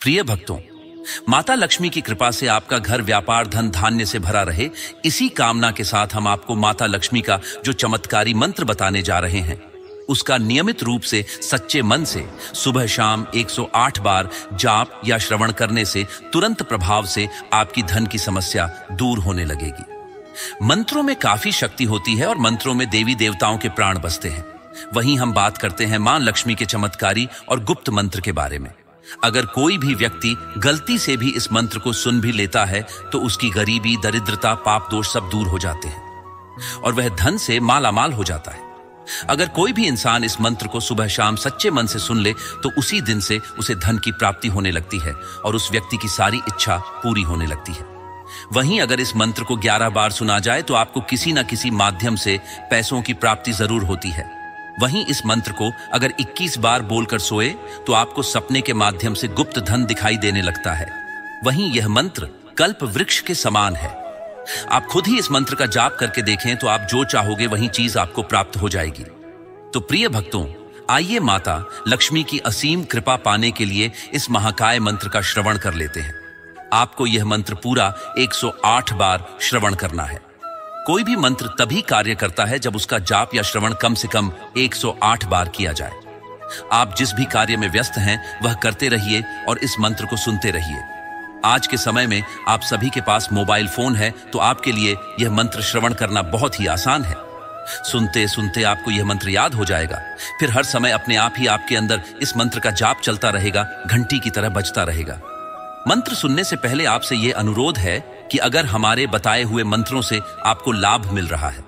प्रिय भक्तों, माता लक्ष्मी की कृपा से आपका घर व्यापार धन धान्य से भरा रहे, इसी कामना के साथ हम आपको माता लक्ष्मी का जो चमत्कारी मंत्र बताने जा रहे हैं, उसका नियमित रूप से सच्चे मन से सुबह शाम 108 बार जाप या श्रवण करने से तुरंत प्रभाव से आपकी धन की समस्या दूर होने लगेगी। मंत्रों में काफी शक्ति होती है और मंत्रों में देवी देवताओं के प्राण बसते हैं। वहीं हम बात करते हैं मां लक्ष्मी के चमत्कारी और गुप्त मंत्र के बारे में। अगर कोई भी व्यक्ति गलती से भी इस मंत्र को सुन भी लेता है तो उसकी गरीबी, दरिद्रता, पाप दोष सब दूर हो जाते हैं और वह धन से मालामाल हो जाता है। अगर कोई भी इंसान इस मंत्र को सुबह शाम सच्चे मन से सुन ले तो उसी दिन से उसे धन की प्राप्ति होने लगती है और उस व्यक्ति की सारी इच्छा पूरी होने लगती है। वहीं अगर इस मंत्र को 11 बार सुना जाए तो आपको किसी न किसी माध्यम से पैसों की प्राप्ति जरूर होती है। वहीं इस मंत्र को अगर 21 बार बोलकर सोए तो आपको सपने के माध्यम से गुप्त धन दिखाई देने लगता है। वहीं यह मंत्र कल्प वृक्ष के समान है। आप खुद ही इस मंत्र का जाप करके देखें तो आप जो चाहोगे वही चीज आपको प्राप्त हो जाएगी। तो प्रिय भक्तों, आइए माता लक्ष्मी की असीम कृपा पाने के लिए इस महाकाय मंत्र का श्रवण कर लेते हैं। आपको यह मंत्र पूरा 108 बार श्रवण करना है। कोई भी मंत्र तभी कार्य करता है जब उसका जाप या श्रवण कम से कम 108 बार किया जाए। आप जिस भी कार्य में व्यस्त हैं वह करते रहिए और इस मंत्र को सुनते रहिए। आज के समय में आप सभी के पास मोबाइल फोन है तो आपके लिए यह मंत्र श्रवण करना बहुत ही आसान है। सुनते सुनते आपको यह मंत्र याद हो जाएगा। फिर हर समय अपने आप ही आपके अंदर इस मंत्र का जाप चलता रहेगा, घंटी की तरह बजता रहेगा। मंत्र सुनने से पहले आपसे यह अनुरोध है कि अगर हमारे बताए हुए मंत्रों से आपको लाभ मिल रहा है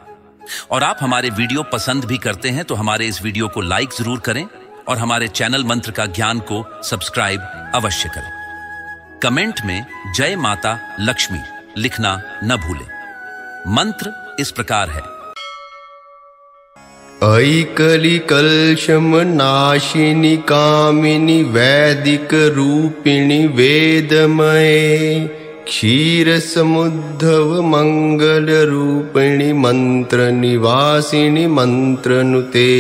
और आप हमारे वीडियो पसंद भी करते हैं तो हमारे इस वीडियो को लाइक जरूर करें और हमारे चैनल मंत्र का ज्ञान को सब्सक्राइब अवश्य करें। कमेंट में जय माता लक्ष्मी लिखना न भूलें। मंत्र इस प्रकार है। ऐकली कलशम नाशिनी कामिनी वैदिक रूपिणी वेदमये क्षीर समुद्धव मंगल रूपिणी मंत्र निवासिनी मंत्रनुते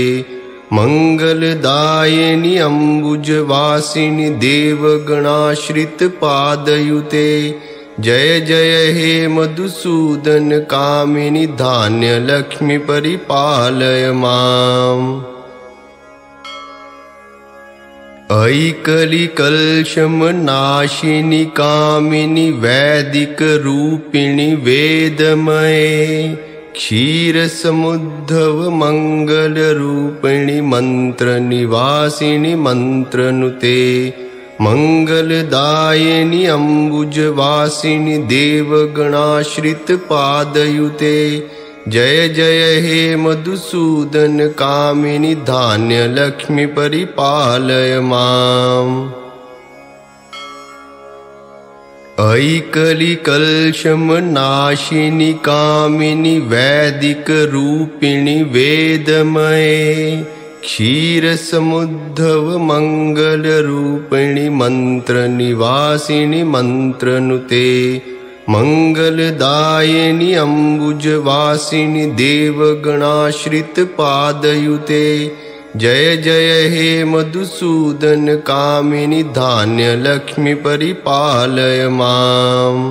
मंगलदायिनी अम्बुजवासिनी देवगणाश्रित पादयुते जय जय हे मधुसूदन कामिनी धान्य लक्ष्मी परिपालय माम्। ऐकली कलशम नाशिनी कामिनी वैदिक रूपिणी वेदमये क्षीर समुद्धव मंगल रूपिणी मंत्र निवासिनी मंत्रनुते मंगलदायिनी अम्बुजवासिनी देवगणाश्रित पादयुते जय जय हे मधुसूदन कामिनी धान्य लक्ष्मी परिपालय माम्। ऐकली कलशम नाशिनी कामिनी वैदिक रूपिणी वेदमये क्षीर समुद्धव मंगल रूपिणी मंत्र निवासिनी मंत्रनुते मंगलदायिनी अम्बुजवासिनी देवगणाश्रित पादयुते जय जय हे मधुसूदन कामिनी धान्य लक्ष्मी परिपालय माम्।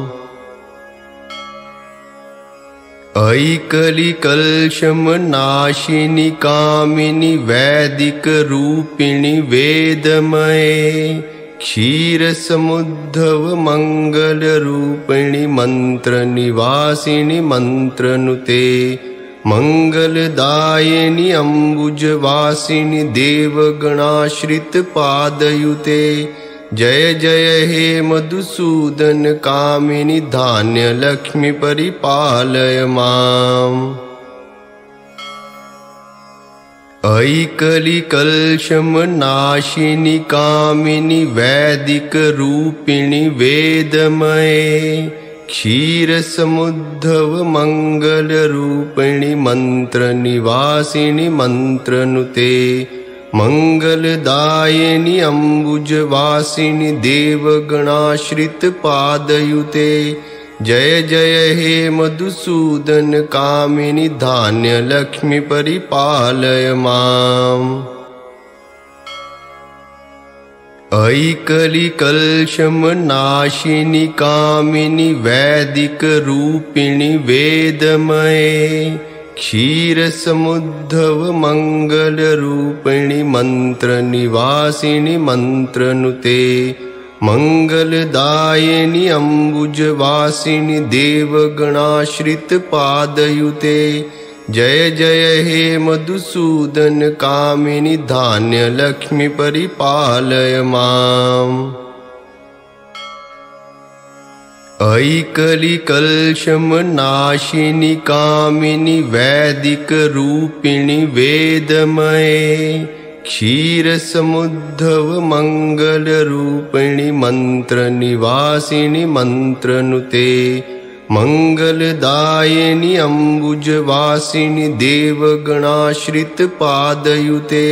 ऐकली कलशम नाशिनी कामिनी वैदिक रूपिणी वेदमये क्षीर समुद्धव मंगल रूपिणी मंत्र निवासिनी मंत्रनुते मंगलदायिनी अम्बुजवासिनी देवगणाश्रित पादयुते जय जय हे मधुसूदन कामिनी धान्य लक्ष्मी परिपालय माम्। ऐकली कलशम नाशिनी कामिनी वैदिक रूपिणी वेदमये क्षीर समुद्धव मंगल रूपिणी मंत्र निवासिनी मंत्रनुते मंगलदायिनी अम्बुजवासिनी देवगणाश्रित पादयुते जय जय हे मधुसूदन कामिनी धान्य लक्ष्मी परिपालय माम्। ऐकलिकल्शमनाशिनि कामिनि वैदिकरूपिणि वेदमये क्षीरसमुद्धव मङ्गलरूपिणि मन्त्रनिवासिनि मन्त्रनुते मङ्गलदायिनि अम्बुजवासिनि देवगणाश्रितपादयुते जय जय हे मधुसूदन कामिनि धान्यलक्ष्मी परिपालय माम्। ऐकलिकल्शमनाशिनि कामिनि वैदिकरूपिणि वेदमये क्षीरसमुद्धव मङ्गलरूपिणि मन्त्रनिवासिनि मन्त्रनुते मङ्गलदायिनि अम्बुजवासिनि देवगणाश्रितपादयुते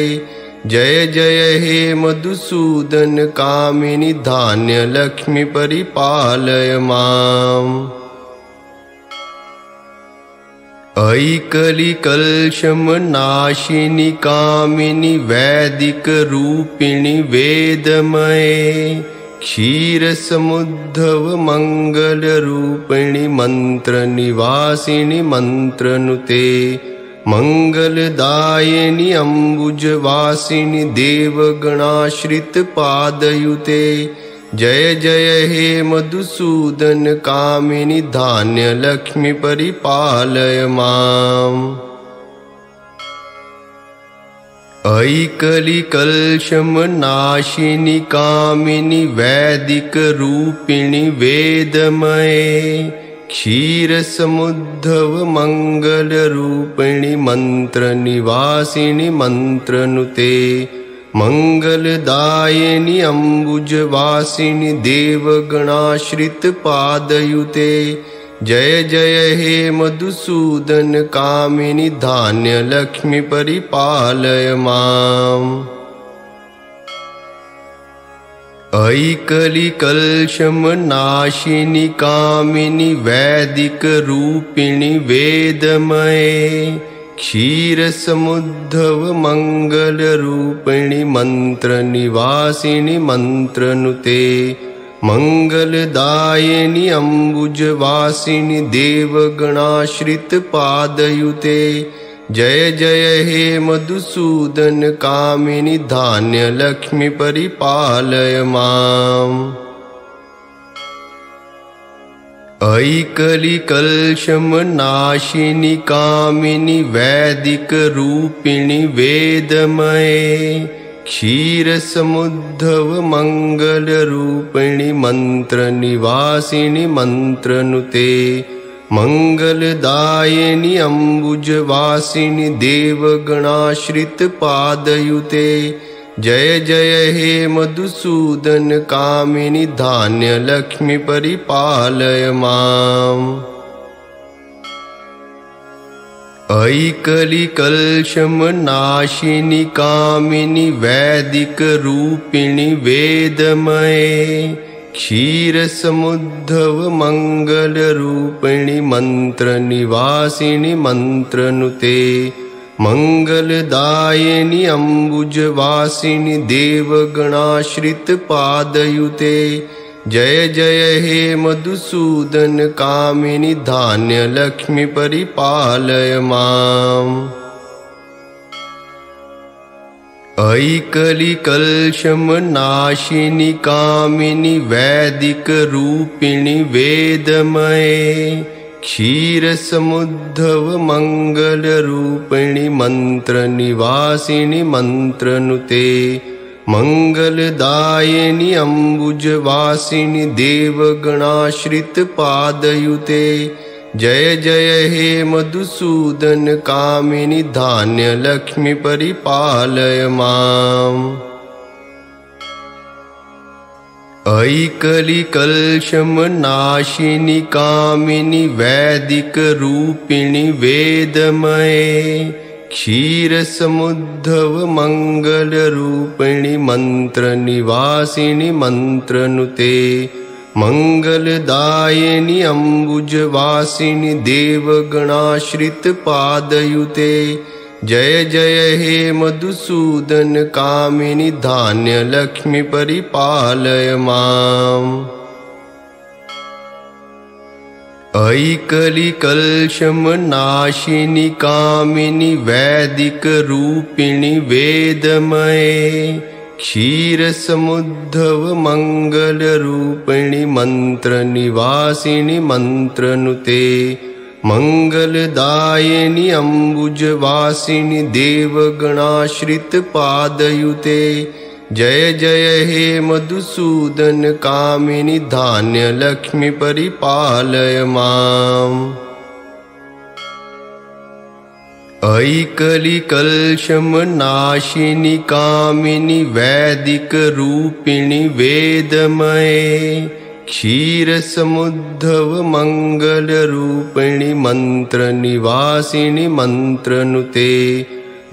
जय जय हे मधुसूदन कामिनि धान्यलक्ष्मी परिपालय माम्। ऐकलिकल्शमनाशिनि कामिनि वैदिकरूपिणि वेदमये क्षीरसमुद्धव मङ्गलरूपिणि मन्त्रनिवासिनि मन्त्रनुते मङ्गलदायिनि अम्बुजवासिनि देवगणाश्रितपादयुते जय जय हे मधुसूदन कामिनि धान्यलक्ष्मी परिपालय माम्। ऐकलिकल्शमनाशिनि कामिनि वैदिकरूपिणि वेदमये क्षीरसमुद्धव मङ्गलरूपिणि मन्त्रनिवासिनि मन्त्रनुते मङ्गलदायिनि अम्बुजवासिनि देवगणाश्रितपादयुते जय जय हे मधुसूदन कामिनि धान्यलक्ष्मी परिपालय माम्। ऐकलिकल्शमनाशिनि कामिनि वैदिकरूपिणि वेदमये क्षीरसमुद्धव मङ्गलरूपिणि मन्त्रनिवासिनि मन्त्रनुते मङ्गलदायिनि अम्बुजवासिनि देवगणाश्रितपादयुते जय जय हे मधुसूदन कामिनि धान्यलक्ष्मी परिपालय माम्। ऐकलिकल्शमनाशिनि कामिनि वैदिकरूपिणि वेदमये क्षीरसमुद्धव मङ्गलरूपिणि मन्त्रनिवासिनि मन्त्रनुते मङ्गलदायिनि अम्बुजवासिनि देवगणाश्रितपादयुते जय जय हे मधुसूदन कामिनि धान्यलक्ष्मी परिपालय माम्। ऐकलिकल्शमनाशिनि कामिनि वैदिकरूपिणि वेदमये क्षीरसमुद्धव मङ्गलरूपिणि मन्त्रनिवासिनि मन्त्रनुते मङ्गलदायिनि अम्बुजवासिनि देवगणाश्रितपादयुते जय जय हे मधुसूदन कामिनि धान्यलक्ष्मी परिपालय माम्। ऐकलिकल्शमनाशिनि कामिनि वैदिकरूपिणि वेदमये क्षीरसमुद्धव मङ्गलरूपिणि मन्त्रनिवासिनि मन्त्रनुते मङ्गलदायिनि अम्बुजवासिनि देवगणाश्रितपादयुते जय जय हे मधुसूदन कामिनि धान्यलक्ष्मी परिपालय माम्। ऐकलिकल्शमनाशिनि कामिनि वैदिकरूपिणि वेदमये क्षीरसमुद्धव मङ्गलरूपिणि मन्त्रनिवासिनि मन्त्रनुते मङ्गलदायिनि अम्बुजवासिनि देवगणाश्रितपादयुते जय जय हे मधुसूदन कामिनि धान्य लक्ष्मी परिपालय माम्। अयि कलिकल्षमनाशिनि कामिनि वैदिक रूपिणि वेदमये क्षीरसमुद्धव मंगल रूपिणि मंत्र निवासिनि मंत्रनुते मंगलदायिनि अम्बुजवासिनि देवगणाश्रित पादयुते जय जय हे मधुसूदन कामिनि धान्य लक्ष्मी परिपालय माम्। अयि कलिकल्षमनाशिनि कामिनि वैदिक रूपिणि वेदमये क्षीरसमुद्धव मंगल रूपिणि मंत्र निवासिनि मंत्रनुते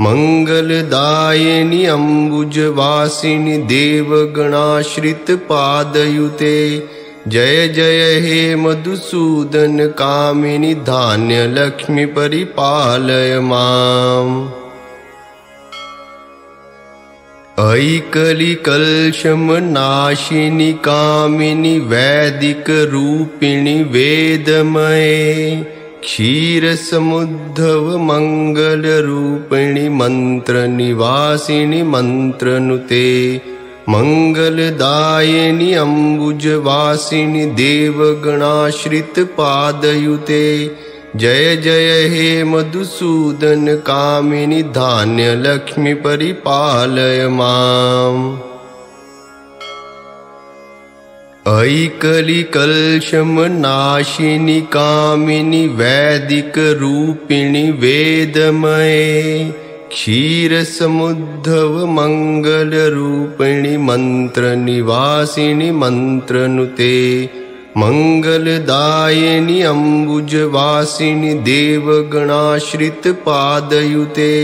मंगलदायिनि अम्बुजवासिनि देवगणाश्रित पादयुते जय जय हे मधुसूदन कामिनि धान्य लक्ष्मी परिपालय माम्। अयि कलिकल्षमनाशिनि कामिनि वैदिक रूपिणि वेदमये क्षीरसमुद्धव मंगल रूपिणि मंत्र निवासिनि मंत्रनुते मंगलदायिनि अम्बुजवासिनि देवगणाश्रित पादयुते जय जय हे मधुसूदन कामिनि धान्य लक्ष्मी परिपालय माम्। अयि कलिकल्षमनाशिनि कामिनि वैदिक रूपिणि वेदमये क्षीरसमुद्धव मंगल रूपिणि मंत्र निवासिनि मंत्रनुते मंगलदायिनि अम्बुजवासिनि देवगणाश्रित पादयुते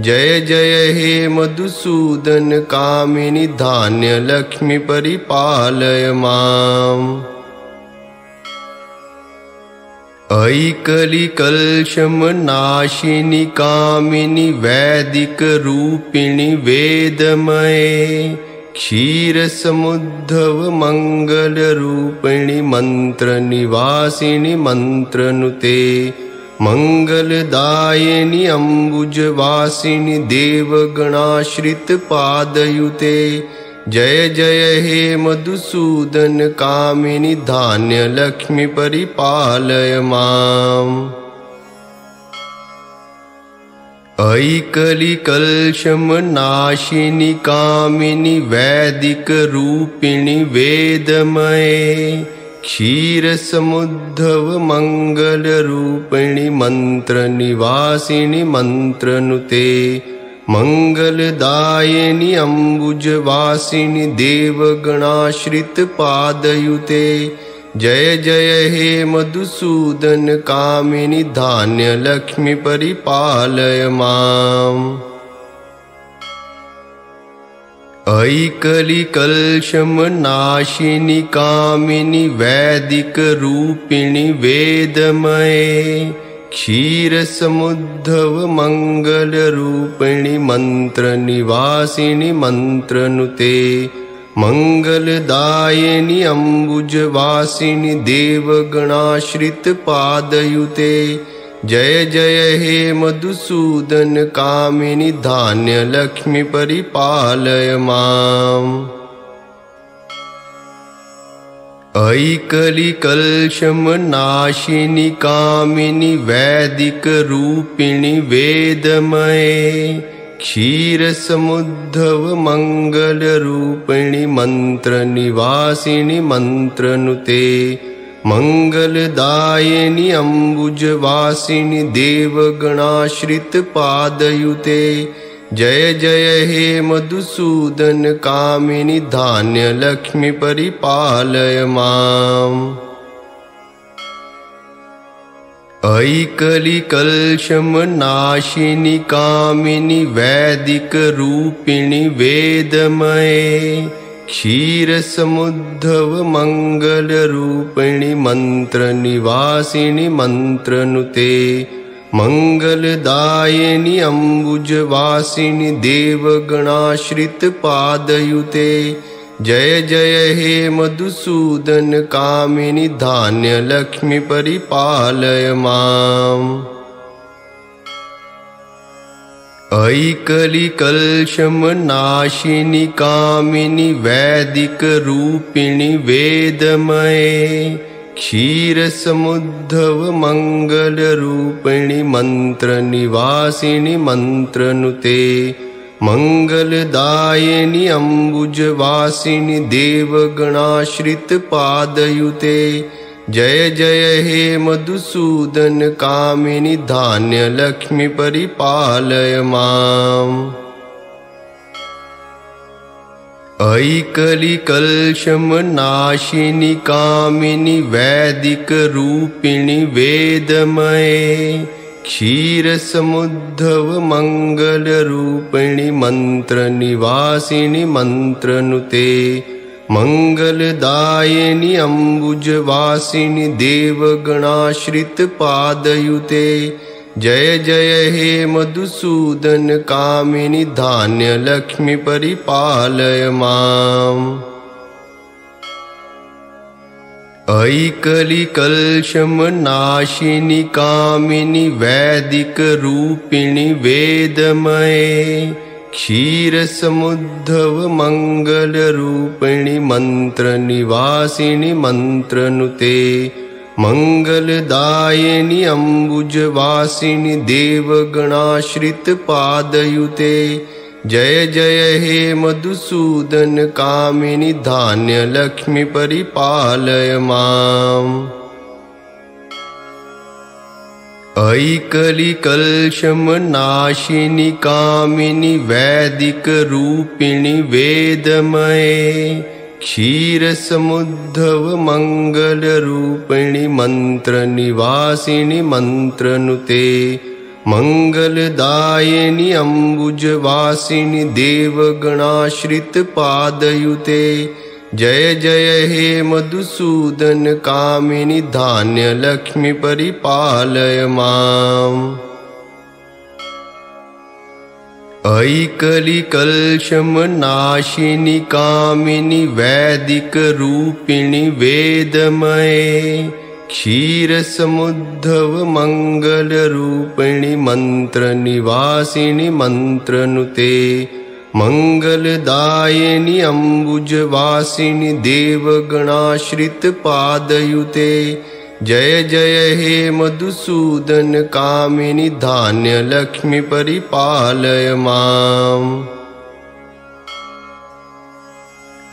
जय जय हे मधुसूदन कामिनि धान्य लक्ष्मी परिपालय माम्। अयि कलिकल्षमनाशिनि कामिनि वैदिक रूपिणि वेदमये क्षीरसमुद्धव मंगल रूपिणि मंत्र निवासिनि मंत्रनुते मंगलदायिनि अम्बुजवासिनि देवगणाश्रित पादयुते जय जय हे मधुसूदन कामिनि धान्य लक्ष्मी परिपालय माम्। अयि कलिकल्षमनाशिनि कामिनि वैदिक रूपिणि वेदमये क्षीरसमुद्धव मंगल रूपिणि मंत्र निवासिनि मंत्रनुते मंगलदायिनि अम्बुजवासिनि देवगणाश्रित पादयुते जय जय हे मधुसूदन कामिनि धान्य लक्ष्मी परिपालय माम्। अयि कलिकल्षमनाशिनि कामिनि वैदिक रूपिणि वेदमये क्षीरसमुद्धव मंगल रूपिणि मंत्र निवासिनि मंत्रनुते मंगलदायिनि अम्बुजवासिनि देवगणाश्रित पादयुते जय जय हे मधुसूदन कामिनि धान्य लक्ष्मी परिपालय माम्। अयि कलिकल्षमनाशिनि कामिनि वैदिक रूपिणि वेदमये क्षीरसमुद्धव मंगल रूपिणि मंत्र निवासिनि मंत्रनुते मंगलदायिनि अम्बुजवासिनि देवगणाश्रित पादयुते जय जय हे मधुसूदन कामिनि धान्य लक्ष्मी परिपालय माम्। अयि कलिकल्षमनाशिनि कामिनि वैदिक रूपिणि वेदमये क्षीरसमुद्धव मंगल रूपिणि मंत्र निवासिनि मंत्रनुते मंगलदायिनि अम्बुजवासिनि देवगणाश्रित पादयुते। जय जय हे मधुसूदन कामिनि धान्य लक्ष्मी परिपालय माम्। ऐकलिकल्शमनाशिनि कामिनि वैदिक रूपिणि वेदमये। क्षीरसमुद्धव मंगल रूपिणि मंत्र निवासिनि मंत्रनुते। मंगलदायिनि अम्बुजवासिनि देवगणाश्रित पादयुते। जय जय हे मधुसूदन कामिनि धान्य लक्ष्मी परिपालय माम्। ऐकलिकल्शमनाशिनि कामिनि वैदिक रूपिणि वेदमये। क्षीरसमुद्धव मंगल रूपिणि मंत्र निवासिनि मंत्रनुते। मंगलदायिनि अम्बुजवासिनि देवगणाश्रित पादयुते। जय जय हे मधुसूदन कामिनि धान्य लक्ष्मी परिपालय माम्। ऐकलिकल्शमनाशिनि कामिनि वैदिक रूपिणि वेदमये। क्षीरसमुद्धव मंगल रूपिणि मंत्र निवासिनि मंत्रनुते। मंगलदायिनि अम्बुजवासिनि देवगणाश्रित पादयुते। जय जय हे मधुसूदन कामिनि धान्य लक्ष्मी परिपालय माम्। ऐकलिकल्शमनाशिनि कामिनि वैदिक रूपिणि वेदमये। क्षीरसमुद्धव मंगल रूपिणि मंत्र निवासिनि मंत्रनुते। मंगलदायिनि अम्बुजवासिनि देवगणाश्रित पादयुते। जय जय हे मधुसूदन कामिनि धान्य लक्ष्मी परिपालय माम्। ऐकलिकल्शमनाशिनि कामिनि वैदिक रूपिणि वेदमये। क्षीरसमुद्धव मंगल रूपिणि मंत्र निवासिनि मंत्रनुते। मंगलदायिनि अम्बुजवासिनि देवगणाश्रित पादयुते। जय जय हे मधुसूदन कामिनि धान्य लक्ष्मी परिपालय माम्।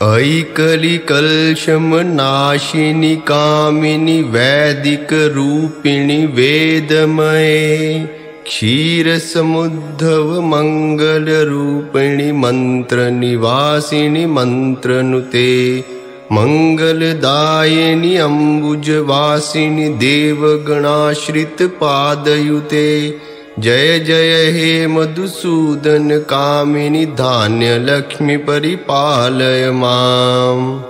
ऐकलिकल्शमनाशिनि कामिनि वैदिक रूपिणि वेदमये। क्षीरसमुद्धव मंगल रूपिणि मंत्र निवासिनि मंत्रनुते। मंगलदायिनि अम्बुजवासिनि देवगणाश्रित पादयुते। जय जय हे मधुसूदन कामिनि धान्य लक्ष्मी परिपालय माम्।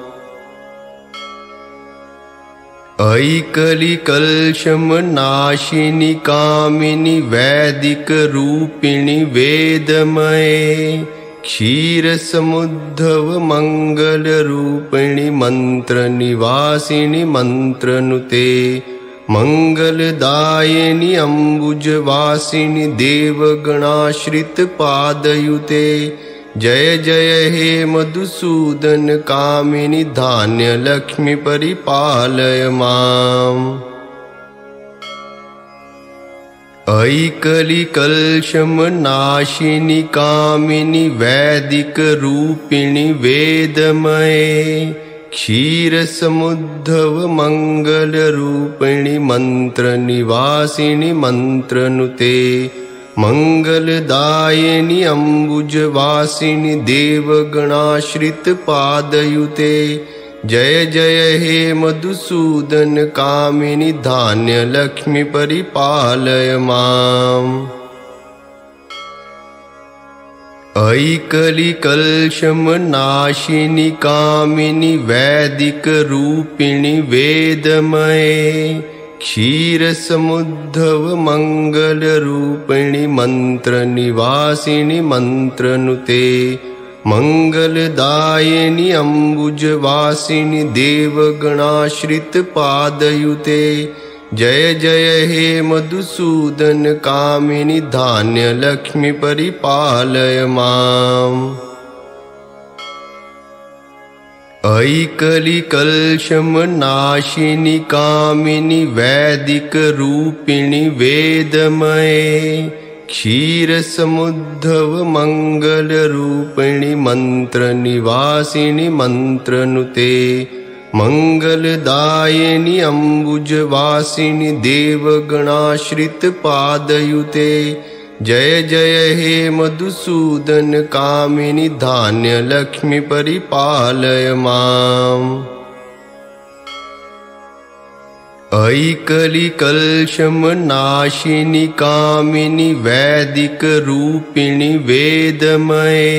ऐकलिकल्शमनाशिनि कामिनि वैदिक रूपिणि वेदमये। क्षीरसमुद्धव मंगल रूपिणि मंत्र निवासिनि मंत्रनुते। मंगलदायिनि अम्बुजवासिनि देवगणाश्रित पादयुते। जय जय हे मधुसूदन कामिनि धान्य लक्ष्मी परिपालय माम्। ऐकलिकल्शमनाशिनि कामिनि वैदिक रूपिणि वेदमये। क्षीरसमुद्धव मंगल रूपिणि मंत्र निवासिनि मंत्रनुते। मंगलदायिनि अम्बुजवासिनि देवगणाश्रित पादयुते। जय जय हे मधुसूदन कामिनि धान्य लक्ष्मी परिपालय माम्। ऐकलिकल्शमनाशिनि कामिनि वैदिक रूपिणि वेदमये। क्षीरसमुद्धव मंगलरूपिणि मंत्रनिवासिनि मंत्रनुते मंगलदायिनि अम्बुजवासिनि देवगणाश्रितपादयुते जय जय हे मधुसूदन कामिनि धान्यलक्ष्मी परिपालय माम्। ऐकलिकल्शमनाशिनि कामिनि वैदिकरूपिणि वेदमये क्षीरसमुद्धव मंगलरूपिणि मंत्रनिवासिनि मंत्रनुते मंगलदायिनि अम्बुजवासिनि देवगणाश्रितपादयुते जय जय हे मधुसूदन कामिनि धान्यलक्ष्मी परिपालय माम्। ऐकलिकल्शमनाशिनि कामिनि वैदिकरूपिणि वेदमये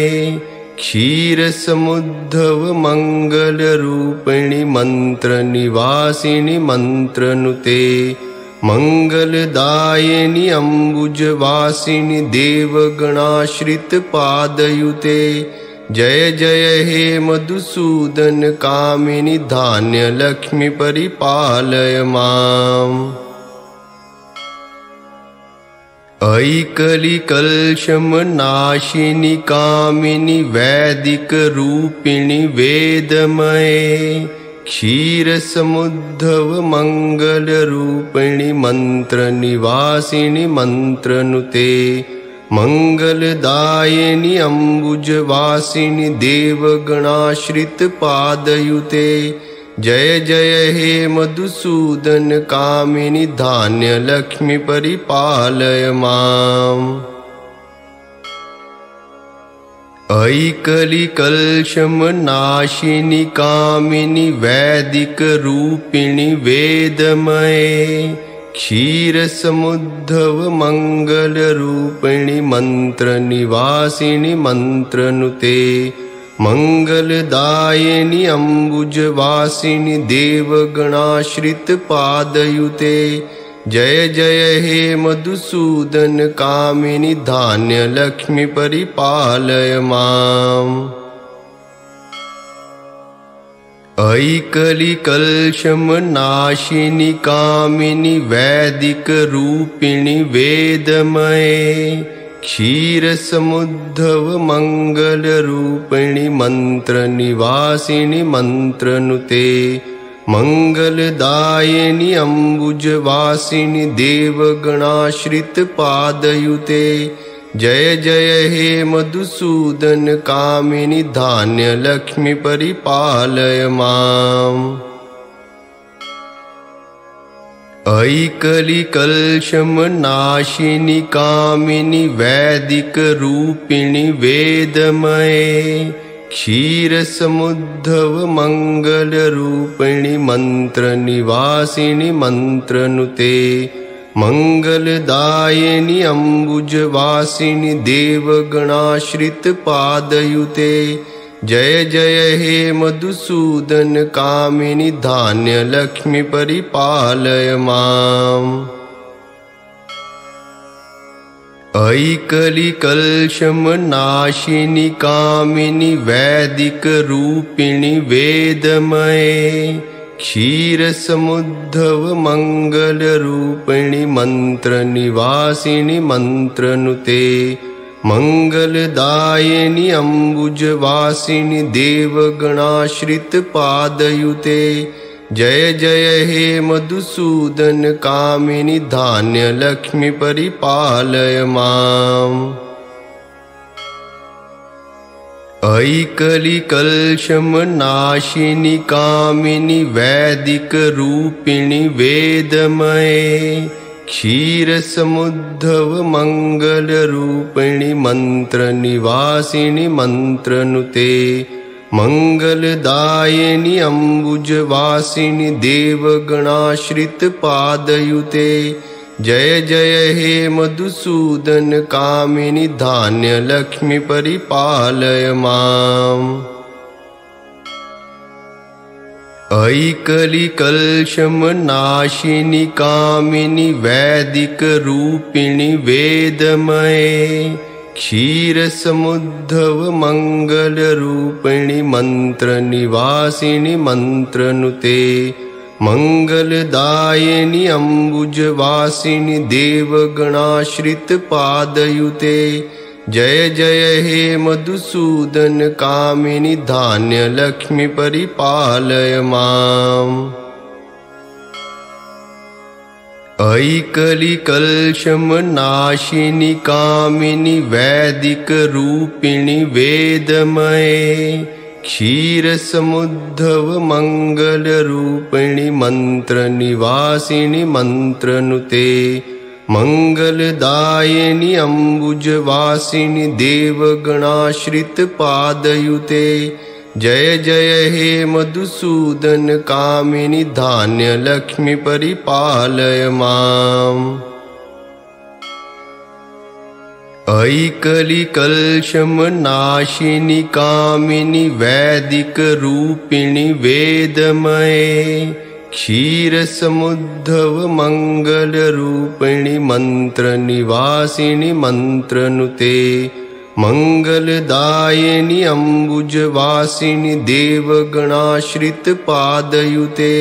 क्षीरसमुद्धव मंगलरूपिणि मंत्रनिवासिनि मंत्रनुते मंगलदायिनि अम्बुजवासिनि देवगणाश्रितपादयुते जय जय हे मधुसूदन कामिनि धान्यलक्ष्मी परिपालय माम्। ऐकलिकल्शमनाशिनि कामिनि वैदिकरूपिणि वेदमये क्षीरसमुद्धव मंगलरूपिणि मंत्रनिवासिनि मंत्रनुते मंगलदायिनि अम्बुजवासिनि देवगणाश्रितपादयुते जय जय हे मधुसूदन कामिनि धान्यलक्ष्मी परिपालय माम्। ऐकलिकल्शमनाशिनि कामिनि वैदिकरूपिणि वेदमये क्षीरसमुद्धव मंगलरूपिणि मंत्रनिवासिनि मंत्रनुते मंगलदायिनि अम्बुजवासिनि देवगणाश्रितपादयुते जय जय हे मधुसूदन कामिनि धान्यलक्ष्मी परिपालय माम्। ऐकलिकल्शमनाशिनि कामिनि वैदिकरूपिणि वेदमये क्षीरसमुद्धव मंगलरूपिणि मंत्रनिवासिनि मंत्रनुते मंगलदायिनि अम्बुजवासिनि देवगणाश्रितपादयुते जय जय हे मधुसूदन कामिनि धान्यलक्ष्मी परिपालय माम्। ऐकलिकल्शमनाशिनि कामिनि वैदिकरूपिणि वेदमये क्षीरसमुद्धव मंगलरूपिणि मंत्रनिवासिनि मंत्रनुते मंगलदायिनि अम्बुजवासिनि देवगणाश्रितपादयुते जय जय हे मधुसूदन कामिनि धान्यलक्ष्मी परिपालय माम्। ऐकलिकल्शमनाशिनि कामिनि वैदिकरूपिणि वेदमये क्षीरसमुद्धव मंगलरूपिणि मंत्रनिवासिनि मंत्रनुते मंगलदायिनि अम्बुजवासिनि देवगणाश्रितपादयुते जय जय हे मधुसूदन कामिनि धान्यलक्ष्मी परिपालय माम्। ऐकलिकल्शमनाशिनि कामिनि वैदिकरूपिणि वेदमये क्षीरसमुद्धव मंगलरूपिणि मंत्रनिवासिनि मंत्रनुते मंगलदायिनि अम्बुजवासिनि देवगणाश्रितपादयुते जय जय हे मधुसूदन कामिनि धान्यलक्ष्मी परिपालय माम्। ऐकलिकल्शमनाशिनि कामिनि वैदिकरूपिणि वेदमये क्षीरसमुद्धव मङ्गलरूपिणि मन्त्रनिवासिनि मन्त्रनुते मङ्गलदायिनि अम्बुजवासिनि देवगणाश्रितपादयुते जय जय हे मधुसूदन कामिनि धान्यलक्ष्मी परिपालय माम्। ऐकलिकल्शमनाशिनि कामिनि वैदिकरूपिणि वेदमये क्षीरसमुद्धव मङ्गलरूपिणि मन्त्रनिवासिनि मन्त्रनुते मङ्गलदायिनि अम्बुजवासिनि देवगणाश्रितपादयुते जय जय हे मधुसूदन कामिनि धान्यलक्ष्मी परिपालय माम्। ऐकलिकल्शमनाशिनि कामिनि वैदिकरूपिणि वेदमये क्षीरसमुद्धव मङ्गलरूपिणि मन्त्रनिवासिनि मन्त्रनुते मङ्गलदायिनि अम्बुजवासिनि देवगणाश्रितपादयुते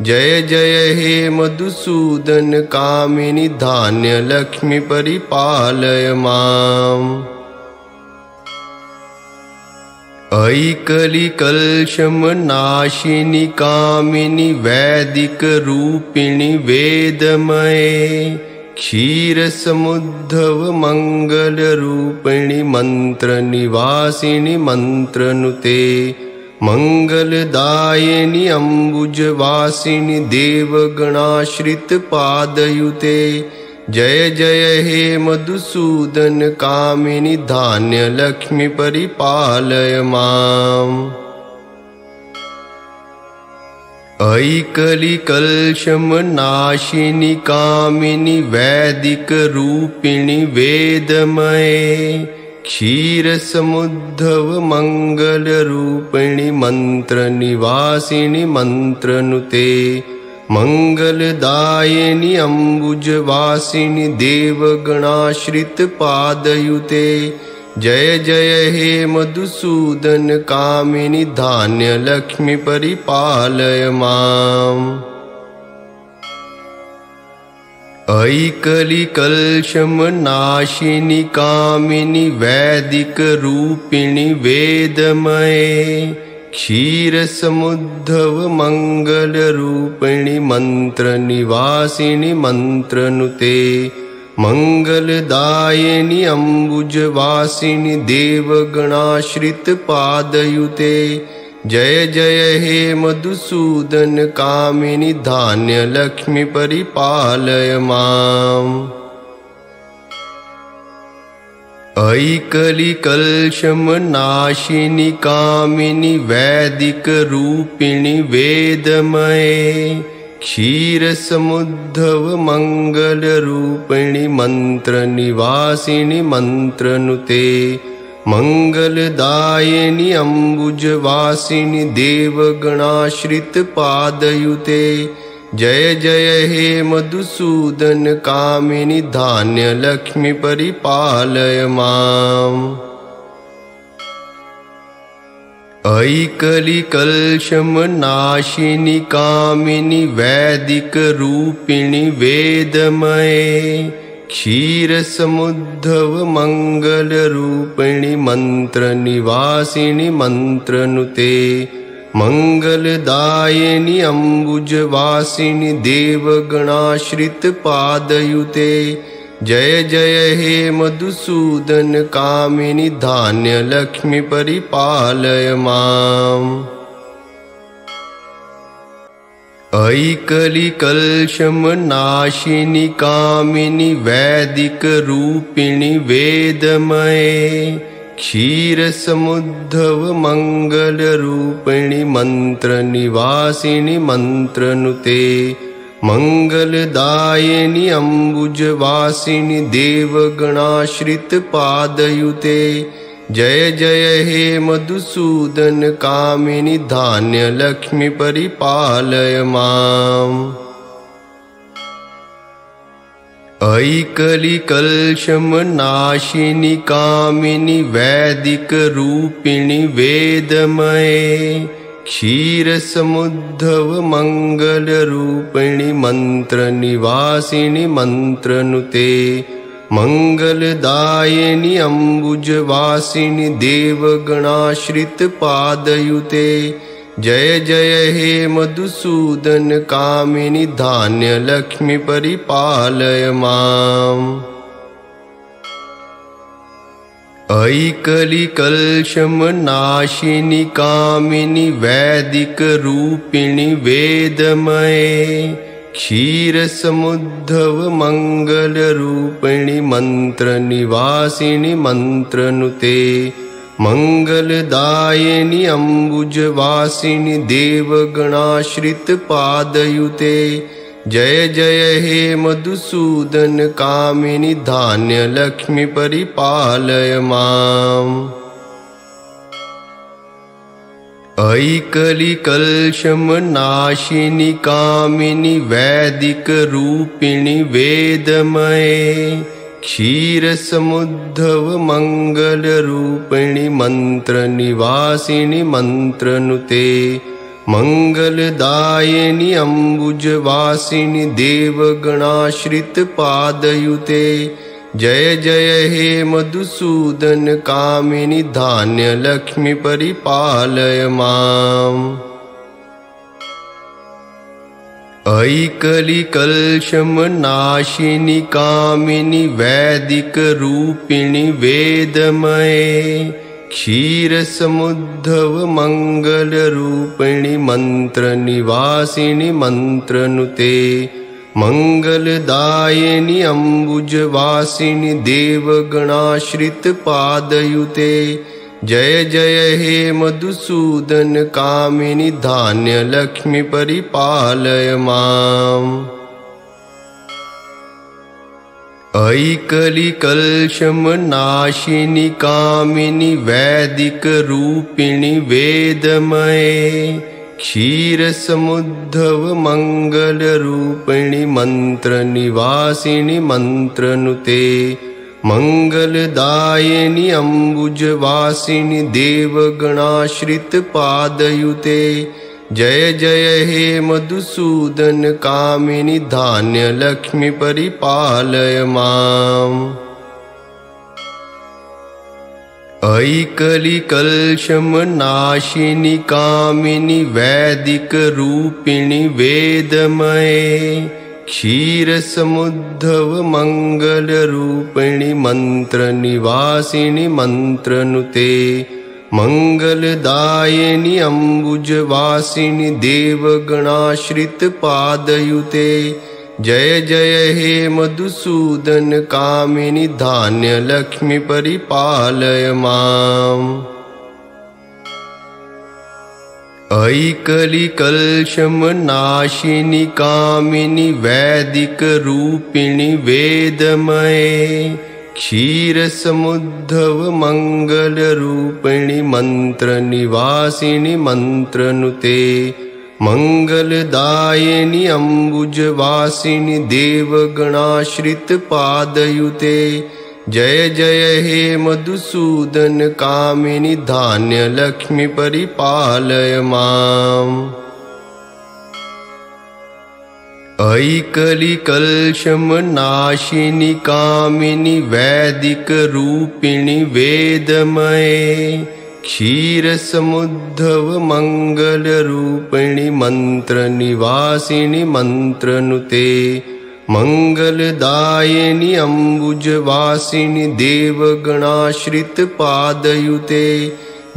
जय जय हे मधुसूदन कामिनि धान्यलक्ष्मी परिपालय माम्। ऐकलिकल्शमनाशिनि कामिनि वैदिकरूपिणि वेदमये क्षीरसमुद्धव मङ्गलरूपिणि मन्त्रनिवासिनि मन्त्रनुते मङ्गलदायिनि अम्बुजवासिनि देवगणाश्रितपादयुते जय जय हे मधुसूदन कामिनि धान्यलक्ष्मी परिपालय माम्। ऐकलिकल्शमनाशिनि कामिनि वैदिकरूपिणि वेदमये क्षीरसमुद्धव मङ्गलरूपिणि मन्त्रनिवासिनि मन्त्रनुते मङ्गलदायिनि अम्बुजवासिनि देवगणाश्रितपादयुते जय जय हे मधुसूदन कामिनि धान्यलक्ष्मी परिपालय माम्। ऐकलिकल्शमनाशिनि कामिनि वैदिकरूपिणि वेदमये क्षीरसमुद्धव मङ्गलरूपिणि मन्त्रनिवासिनि मन्त्रनुते मङ्गलदायिनि अम्बुजवासिनि देवगणाश्रितपादयुते जय जय हे मधुसूदन कामिनि धान्यलक्ष्मी परिपालय माम्। ऐकलिकल्शमनाशिनि कामिनि वैदिकरूपिणि वेदमये क्षीरसमुद्धव मङ्गलरूपिणि मन्त्रनिवासिनि मन्त्रनुते मङ्गलदायिनि अम्बुजवासिनि देवगणाश्रितपादयुते जय जय हे मधुसूदन कामिनि धान्यलक्ष्मी परिपालय माम्। ऐकलिकल्शमनाशिनि कामिनि वैदिकरूपिणि वेदमये क्षीरसमुद्धव मङ्गलरूपिणि मन्त्रनिवासिनि मन्त्रनुते मङ्गलदायिनि अम्बुजवासिनि देवगणाश्रितपादयुते जय जय हे मधुसूदन कामिनि धान्यलक्ष्मी परिपालय माम्। ऐकलिकल्शमनाशिनि कामिनि वैदिकरूपिणि वेदमये क्षीरसमुद्धव मङ्गलरूपिणि मन्त्रनिवासिनि मन्त्रनुते मङ्गलदायिनि अम्बुजवासिनि देवगणाश्रितपादयुते जय जय हे मधुसूदन कामिनि धान्य लक्ष्मी परिपालय माम्। अयि कलिकल्षमनाशिनि कामिनि वैदिक रूपिणि वेदमये क्षीरसमुद्धव मंगल रूपिणि मंत्र निवासिनि मंत्रनुते मंगलदायिनि अम्बुजवासिनि देवगणाश्रित पादयुते जय जय हे मधुसूदन कामिनि धान्य लक्ष्मी परिपालय माम्। अयि कलिकल्षमनाशिनि कामिनि वैदिक रूपिणि वेदमये क्षीरसमुद्धव मंगल रूपिणि मंत्र निवासिनि मंत्रनुते मंगलदायिनि अम्बुजवासिनि देवगणाश्रित पादयुते जय जय हे मधुसूदन कामिनि धान्य लक्ष्मी परिपालय माम्। अयि कलिकल्षमनाशिनि कामिनि वैदिक रूपिणि वेदमये क्षीरसमुद्धव मंगल रूपिणि मंत्र निवासिनि मंत्रनुते मंगलदायिनि अम्बुजवासिनि देवगणाश्रित पादयुते जय जय हे मधुसूदन कामिनि धान्य लक्ष्मी परिपालय माम्। अयि कलिकल्षमनाशिनि कामिनि वैदिक रूपिणि वेदमये क्षीरसमुद्धव मंगल रूपिणि मंत्र निवासिनि मंत्रनुते मंगलदायिनि अम्बुजवासिनि देवगणाश्रित पादयुते जय जय हे मधुसूदन कामिनि धान्य लक्ष्मी परिपालय माम्। अयि कलिकल्षमनाशिनि कामिनि वैदिक रूपिणि वेदमये क्षीरसमुद्धव मंगल रूपिणि मंत्र निवासिनि मंत्रनुते मंगलदायिनि अम्बुजवासिनि देवगणाश्रित पादयुते जय जय हे मधुसूदन कामिनि धान्य लक्ष्मी परिपालय माम्। अयि कलिकल्षमनाशिनि कामिनि वैदिक रूपिणि वेदमये क्षीरसमुद्धव मंगल रूपिणि मंत्र निवासिनि मंत्रनुते मंगलदायिनि अम्बुजवासिनि देवगणाश्रित पादयुते जय जय हे मधुसूदन कामिनि धान्य लक्ष्मी परिपालय माम्। अयि कलिकल्षमनाशिनि कामिनि वैदिक रूपिणि वेदमये क्षीरसमुद्धव मंगल रूपिणि मंत्र निवासिनि मंत्रनुते मंगलदायिनि अम्बुजवासिनि देवगणाश्रित पादयुते जय जय हे मधुसूदन कामिनि धान्य लक्ष्मी परिपालय माम्। अयि कलिकल्षमनाशिनि कामिनि वैदिक रूपिणि वेदमये क्षीरसमुद्धव मंगल रूपिणि मंत्र निवासिनि मंत्रनुते मंगलदायिनि अम्बुजवासिनि देवगणाश्रित पादयुते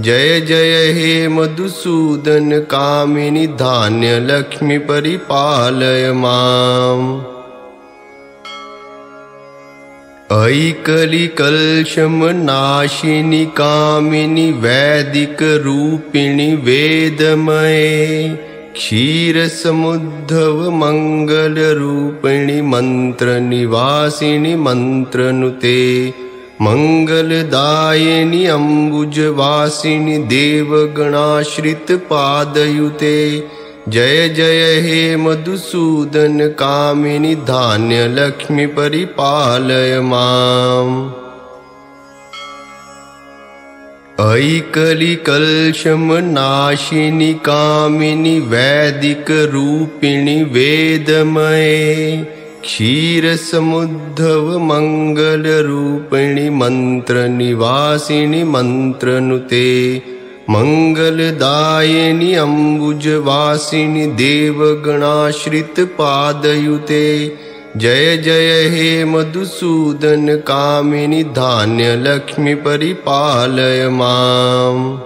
जय जय हे मधुसूदन कामिनि धान्य लक्ष्मी परिपालय माम्। अयि कलिकल्षमनाशिनि कामिनि वैदिक रूपिणि वेदमये क्षीरसमुद्धव मंगल रूपिणि मंत्र निवासिनि मंत्रनुते मंगलदायिनि अम्बुजवासिनि देवगणाश्रित पादयुते। जय जय हे मधुसूदन कामिनि धान्य लक्ष्मी परिपालय माम्। ऐकलिकल्शमनाशिनि कामिनि वैदिक रूपिणि वेदमये। क्षीरसमुद्धव मंगल रूपिणि मंत्र निवासिनि मंत्रनुते। मंगलदायिनि अम्बुजवासिनि देवगणाश्रित पादयुते। जय जय हे मधुसूदन कामिनि धान्य लक्ष्मी परिपालय माम्।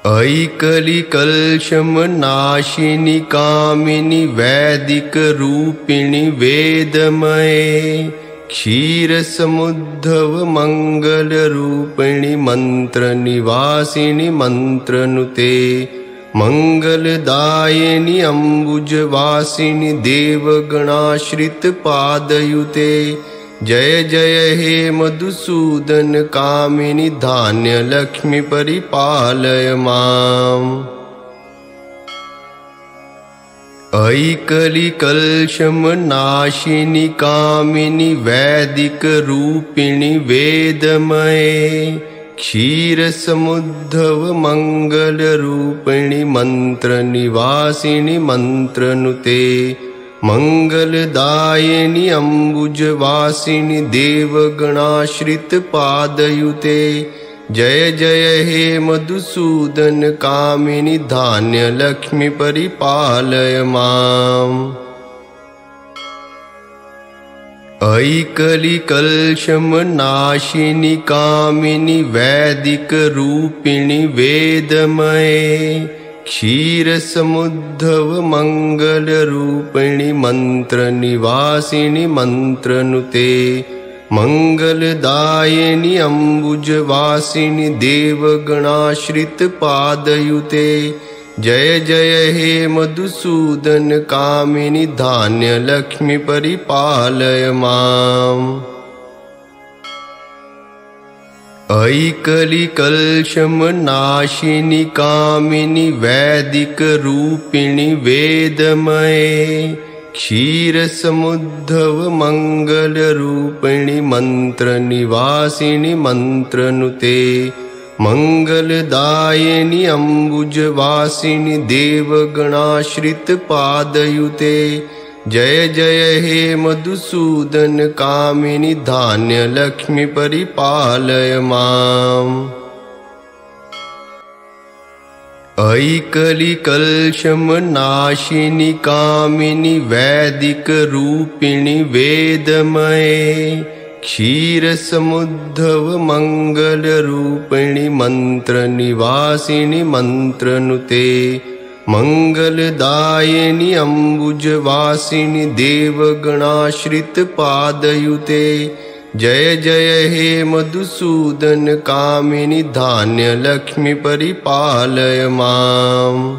ऐकलिकल्शमनाशिनि कामिनि वैदिक रूपिणि वेदमये। क्षीरसमुद्धव मंगल रूपिणि मंत्र निवासिनि मंत्रनुते। मंगलदायिनि अम्बुजवासिनि देवगणाश्रित पादयुते। जय जय हे मधुसूदन कामिनि धान्य लक्ष्मी परिपालय माम्। ऐकलिकल्शमनाशिनि कामिनि वैदिक रूपिणि वेदमये। क्षीरसमुद्धव मंगल रूपिणि मंत्र निवासिनि मंत्रनुते। मंगलदायिनि अम्बुजवासिनि देवगणाश्रित पादयुते। जय जय हे मधुसूदन कामिनि धान्य लक्ष्मी परिपालय माम्। ऐकलिकल्शमनाशिनि कामिनि वैदिक रूपिणि वेदमये। क्षीरसमुद्धव मंगल रूपिणि मंत्र निवासिनि मंत्रनुते। मंगलदायिनि अम्बुजवासिनि देवगणाश्रित पादयुते। जय जय हे मधुसूदन कामिनि धान्य लक्ष्मी परिपालय माम्। ऐकलिकल्शमनाशिनि कामिनि वैदिक रूपिणि वेदमये। क्षीरसमुद्धव मंगल रूपिणि मंत्र निवासिनि मंत्रनुते। मंगलदायिनि अम्बुजवासिनि देवगणाश्रित पादयुते। जय जय हे मधुसूदन कामिनि धान्य लक्ष्मी परिपालय माम्। ऐकलिकल्शमनाशिनि कामिनि वैदिक रूपिणि वेदमये। क्षीरसमुद्धव मंगल रूपिणि मंत्र निवासिनि मंत्रनुते। मंगलदायिनि अम्बुजवासिनि देवगणाश्रित पादयुते। जय जय हे मधुसूदन कामिनि धान्य लक्ष्मी परिपालय माम्।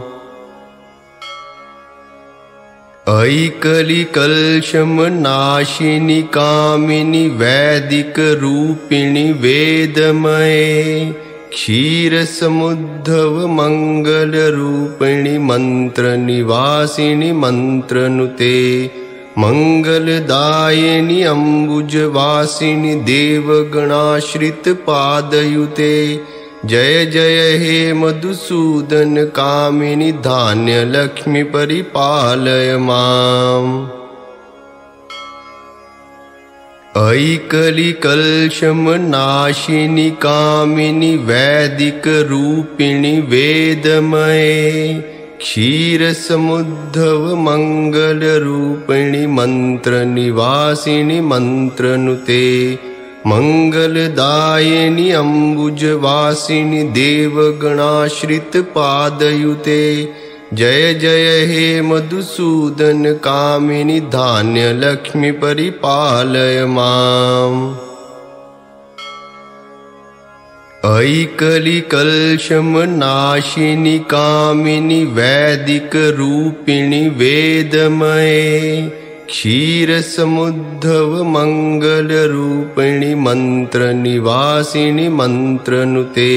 ऐकलिकल्शमनाशिनि कामिनि वैदिक रूपिणि वेदमये। क्षीरसमुद्धव मंगल रूपिणि मंत्र निवासिनि मंत्रनुते। मंगलदायिनि अम्बुजवासिनि देवगणाश्रित पादयुते। जय जय हे मधुसूदन कामिनि धान्य लक्ष्मी परिपालय माम्। ऐकलिकल्शमनाशिनि कामिनि वैदिक रूपिणि वेदमये। क्षीरसमुद्धव मंगल रूपिणि मंत्र निवासिनि मंत्रनुते। मंगलदायिनि अम्बुजवासिनि देवगणाश्रित पादयुते। जय जय हे मधुसूदन कामिनि धान्य लक्ष्मी परिपालय माम्। ऐकलिकल्शमनाशिनि कामिनि वैदिक रूपिणि वेदमये। क्षीरसमुद्धव मंगलरूपिणि मंत्रनिवासिनि मंत्रनुते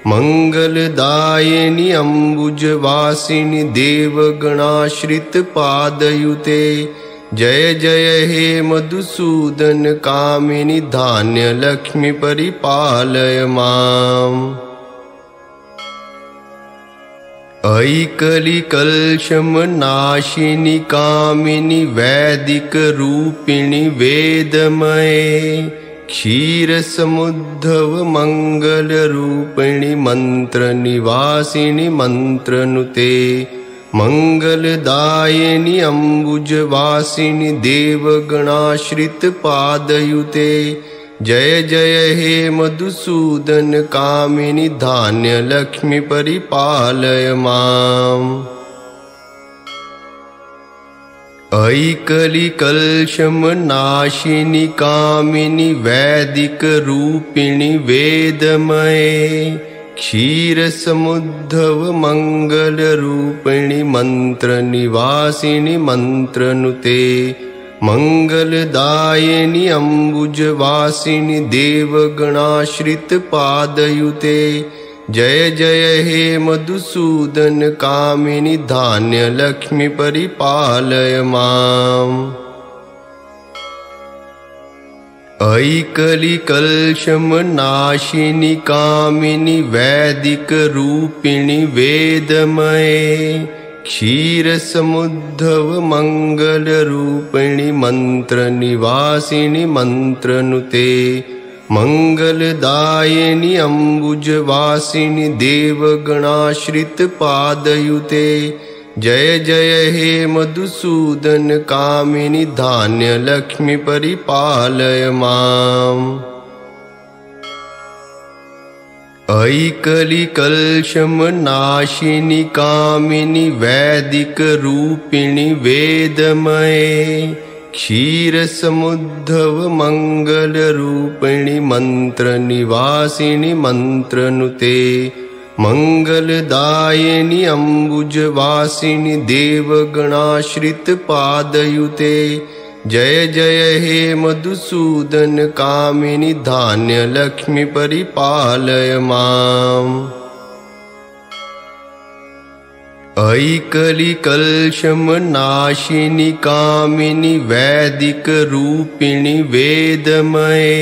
मंगलदायिनि अम्बुजवासिनि देवगणाश्रितपादयुते जय जय हे मधुसूदन कामिनि धान्यलक्ष्मी परिपालय माम्। ऐकलिकल्शमनाशिनि कामिनि वैदिकरूपिणि वेदमये क्षीरसमुद्धव मंगलरूपिणि मंत्रनिवासिनि मंत्रनुते मंगलदायिनि अम्बुजवासिनि देवगणाश्रितपादयुते जय जय हे मधुसूदन कामिनि धान्यलक्ष्मी परिपालय माम्। ऐकलिकल्शमनाशिनि कामिनि वैदिकरूपिणि वेदमये क्षीरसमुद्धव मंगलरूपिणि मंत्रनिवासिनि मंत्रनुते मंगलदायिनि अम्बुजवासिनि देवगणाश्रितपादयुते जय जय हे मधुसूदन कामिनि धान्यलक्ष्मी परिपालय माम्। ऐकलिकल्शमनाशिनि कामिनि वैदिकरूपिणि वेदमये क्षीरसमुद्धव मंगलरूपिणि मंत्रनिवासिनि मंत्रनुते मंगलदायिनि अम्बुजवासिनि देवगणाश्रितपादयुते जय जय हे मधुसूदन कामिनि धान्यलक्ष्मी परिपालय माम्। ऐकलिकल्शमनाशिनि कामिनि वैदिकरूपिणि वेदमये क्षीरसमुद्धव मंगलरूपिणि मंत्रनिवासिनि मंत्रनुते मंगलदायिनि अम्बुजवासिनि देवगणाश्रितपादयुते जय जय हे मधुसूदन कामिनि धान्यलक्ष्मी परिपालय माम्। ऐकलिकल्शमनाशिनि कामिनि वैदिकरूपिणि वेदमये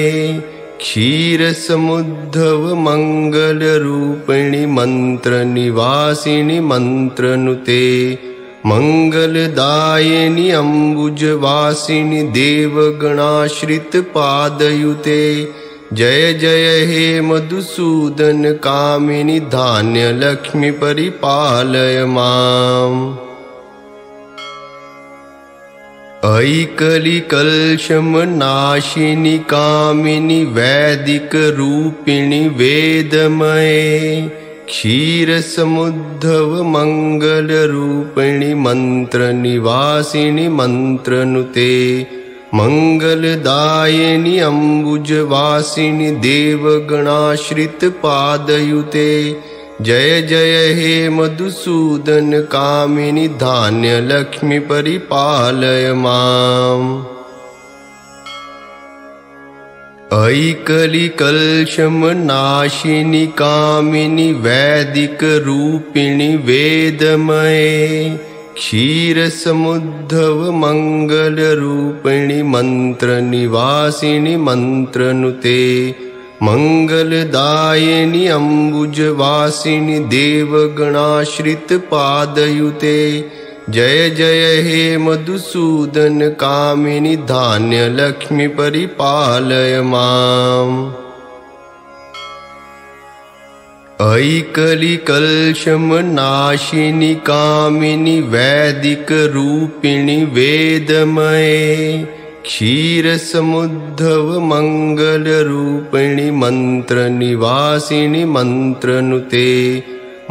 क्षीरसमुद्धव मंगलरूपिणि मंत्रनिवासिनि मंत्रनुते मंगलदायिनि अम्बुजवासिनि देवगणाश्रितपादयुते जय जय हे मधुसूदन कामिनि धान्यलक्ष्मी परिपालय माम्। ऐकलिकल्शमनाशिनि कामिनि वैदिकरूपिणि वेदमये क्षीरसमुद्धव मंगलरूपिणि मंत्रनिवासिनि मंत्रनुते मंगलदायिनि अम्बुजवासिनि देवगणाश्रितपादयुते जय जय हे मधुसूदन कामिनि धान्यलक्ष्मी परिपालय माम्। ऐकलिकल्शमनाशिनि कामिनि वैदिकरूपिणि वेदमये क्षीरसमुद्धव मंगलरूपिणि मंत्रनिवासिनि मंत्रनुते मंगलदायिनि अम्बुजवासिनि देवगणाश्रितपादयुते जय जय हे मधुसूदन कामिनि धान्यलक्ष्मी परिपालय माम्। ऐकलिकल्शमनाशिनि कामिनि वैदिकरूपिणि वेदमये क्षीरसमुद्धव मंगलरूपिणि मंत्रनिवासिनि मंत्रनुते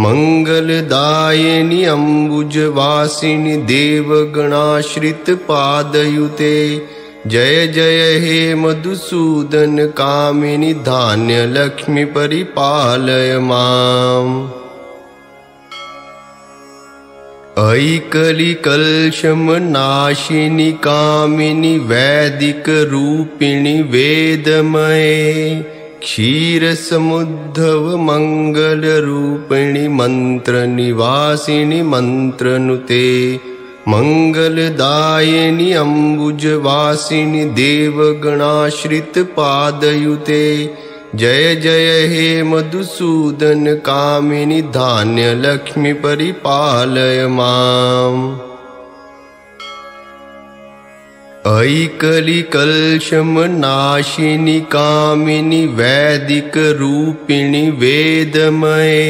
मंगलदायिनि अम्बुजवासिनि देवगणाश्रितपादयुते जय जय हे मधुसूदन कामिनि धान्यलक्ष्मी परिपालय माम्। ऐकलिकल्शमनाशिनि कामिनि वैदिकरूपिणि वेदमये क्षीरसमुद्धव मङ्गलरूपिणि मन्त्रनिवासिनि मन्त्रनुते मङ्गलदायिनि अम्बुजवासिनि देवगणाश्रितपादयुते जय जय हे मधुसूदन कामिनि धान्यलक्ष्मी परिपालय माम्। ऐकलिकल्शमनाशिनि कामिनि वैदिकरूपिणि वेदमये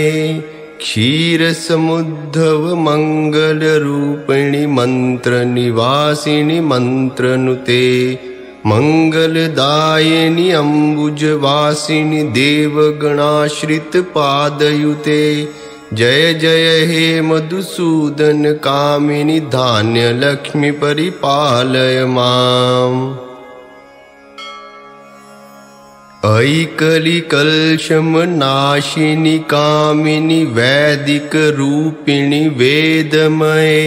क्षीरसमुद्धव मङ्गलरूपिणि मन्त्रनिवासिनि मन्त्रनुते मङ्गलदायिनि अम्बुजवासिनि देवगणाश्रितपादयुते जय जय हे मधुसूदन कामिनि धान्यलक्ष्मी परिपालय माम्। ऐकलिकल्शमनाशिनि कामिनि वैदिकरूपिणि वेदमये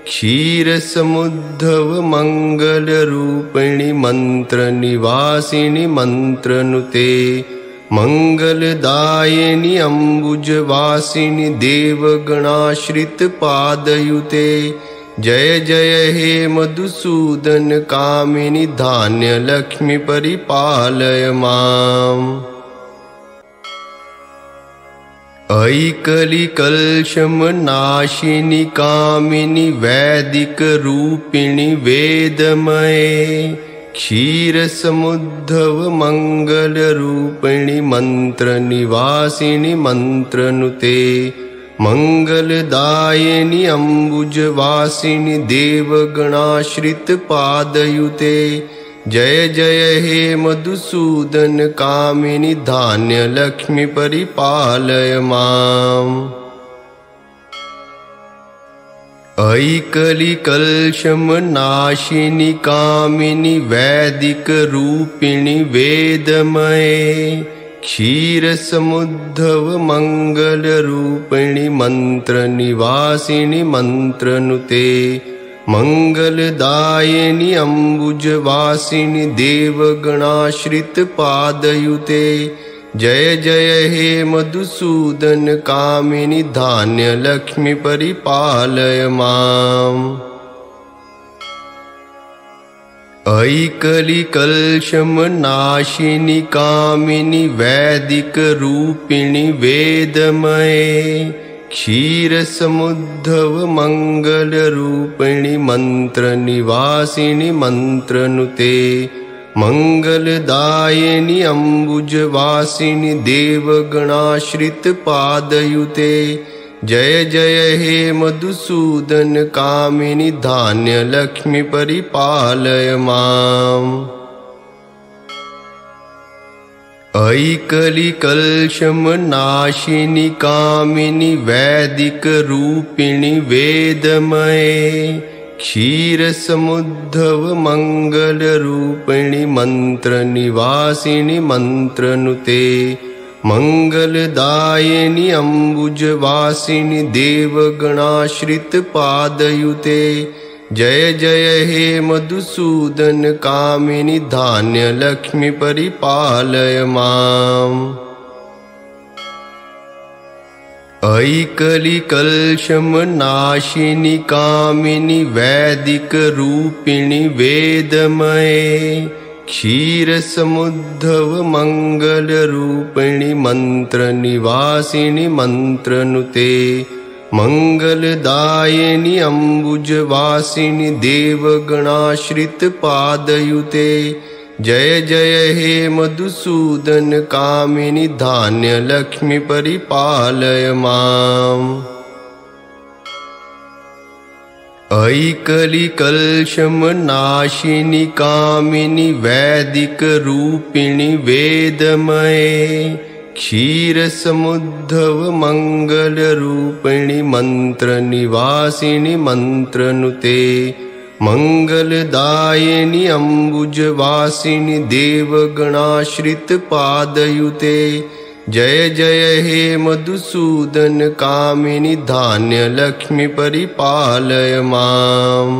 क्षीरसमुद्धव मङ्गलरूपिणि मन्त्रनिवासिनि मन्त्रनुते मङ्गलदायिनि अम्बुजवासिनि देवगणाश्रितपादयुते जय जय हे मधुसूदन कामिनि धान्यलक्ष्मी परिपालय माम्। ऐकलिकल्शमनाशिनि कामिनि वैदिकरूपिणि वेदमये क्षीरसमुद्धव मङ्गलरूपिणि मन्त्रनिवासिनि मन्त्रनुते मङ्गलदायिनि अम्बुजवासिनि देवगणाश्रितपादयुते जय जय हे मधुसूदन कामिनि धान्यलक्ष्मी परिपालय माम्। ऐकलिकल्शमनाशिनि कामिनि वैदिकरूपिणि वेदमये क्षीरसमुद्धव मङ्गलरूपिणि मन्त्रनिवासिनि मन्त्रनुते मङ्गलदायिनि अम्बुजवासिनि देवगणाश्रितपादयुते जय जय हे मधुसूदन कामिनि धान्यलक्ष्मी परिपालय माम्। ऐकलिकल्शमनाशिनि कामिनि वैदिकरूपिणि वेदमये क्षीरसमुद्धव मङ्गलरूपिणि मन्त्रनिवासिनि मन्त्रनुते मङ्गलदायिनि अम्बुजवासिनि देवगणाश्रितपादयुते जय जय हे मधुसूदन कामिनि धान्यलक्ष्मी परिपालय माम्। ऐकलिकल्शमनाशिनि कामिनि वैदिकरूपिणि वेदमये क्षीरसमुद्धव मङ्गलरूपिणि मन्त्रनिवासिनि मन्त्रनुते मङ्गलदायिनि अम्बुजवासिनि देवगणाश्रितपादयुते जय जय हे मधुसूदन कामिनि धान्यलक्ष्मी परिपालय माम्। ऐकलिकल्शमनाशिनि कामिनि वैदिकरूपिणि वेदमये क्षीरसमुद्धव मङ्गलरूपिणि मन्त्रनिवासिनि मन्त्रनुते मङ्गलदायिनि अम्बुजवासिनि देवगणाश्रितपादयुते जय जय हे मधुसूदन कामिनि धान्यलक्ष्मी परिपालय माम्। ऐकलिकल्शमनाशिनि कामिनि वैदिकरूपिणि वेदमये क्षीरसमुद्धव मङ्गलरूपिणि मन्त्रनिवासिनि मन्त्रनुते मङ्गलदायिनि अम्बुजवासिनि देवगणाश्रितपादयुते जय जय हे मधुसूदन कामिनि धान्य लक्ष्मी परिपालय माम्।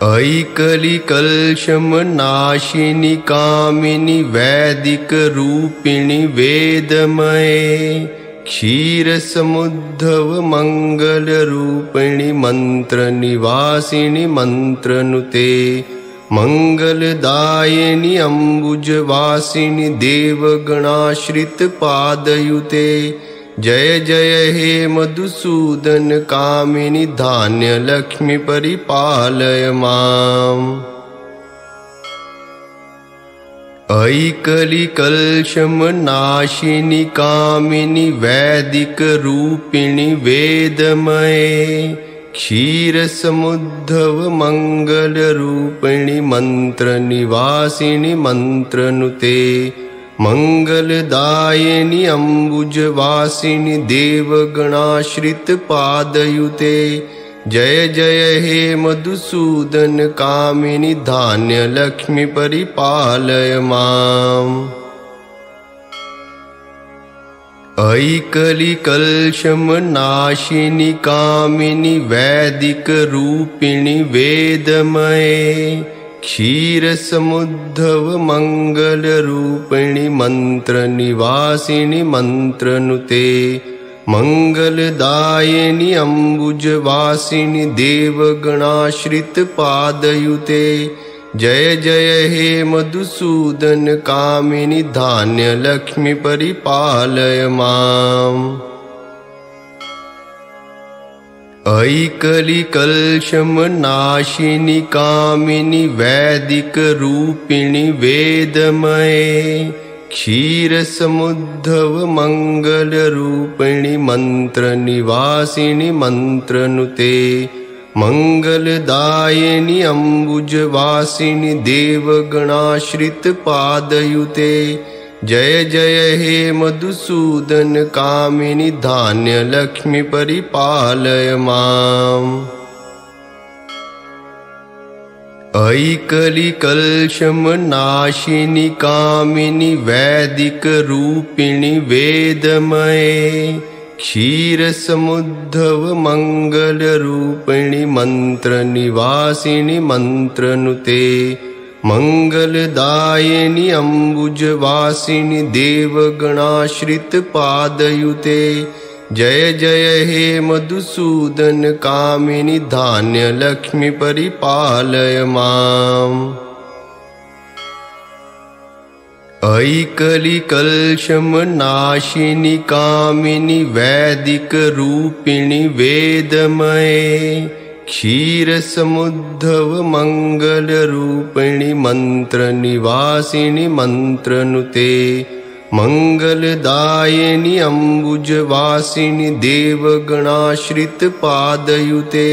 अयि कलिकल्षमनाशिनि कामिनि वैदिक रूपिणि वेदमये क्षीरसमुद्धव मंगल रूपिणि मंत्र निवासिनि मंत्रनुते मंगलदायिनि अम्बुजवासिनि देवगणाश्रित पादयुते जय जय हे मधुसूदन कामिनि धान्य लक्ष्मी परिपालय माम्। अयि कलिकल्षमनाशिनि कामिनि वैदिक रूपिणि वेदमये क्षीरसमुद्धव मंगल रूपिणि मंत्र निवासिनि मंत्रनुते मंगलदायिनि अम्बुजवासिनि देवगणाश्रित पादयुते जय जय हे मधुसूदन कामिनि धान्य लक्ष्मी परिपालय माम्। अयि कलिकल्षमनाशिनि कामिनि वैदिक रूपिणि वेदमये क्षीरसमुद्धव मंगल रूपिणि मंत्र निवासिनि मंत्रनुते मंगलदायिनि अम्बुजवासिनि देवगणाश्रित पादयुते जय जय हे मधुसूदन कामिनि धान्य लक्ष्मी परिपालय माम्। अयि कलिकल्षमनाशिनि कामिनि वैदिक रूपिणि वेदमये क्षीरसमुद्धव मंगल रूपिणि मंत्र निवासिनि मंत्रनुते मंगलदायिनि अम्बुजवासिनि देवगणाश्रित पादयुते जय जय हे मधुसूदन कामिनि धान्य लक्ष्मी परिपालय माम्। अयि कलिकल्षमनाशिनि कामिनि वैदिक रूपिणि वेदमये क्षीरसमुद्धव मंगल रूपिणि मंत्र निवासिनि मंत्रनुते मंगलदायिनि अम्बुजवासिनि देवगणाश्रित पादयुते जय जय हे मधुसूदन कामिनि धान्य लक्ष्मी परिपालय माम्। अयि कलिकल्षमनाशिनि कामिनि वैदिक रूपिणि वेदमये क्षीरसमुद्धव मंगल रूपिणि मंत्र निवासिनि मंत्रनुते मंगलदायिनि अम्बुजवासिनि देवगणाश्रित पादयुते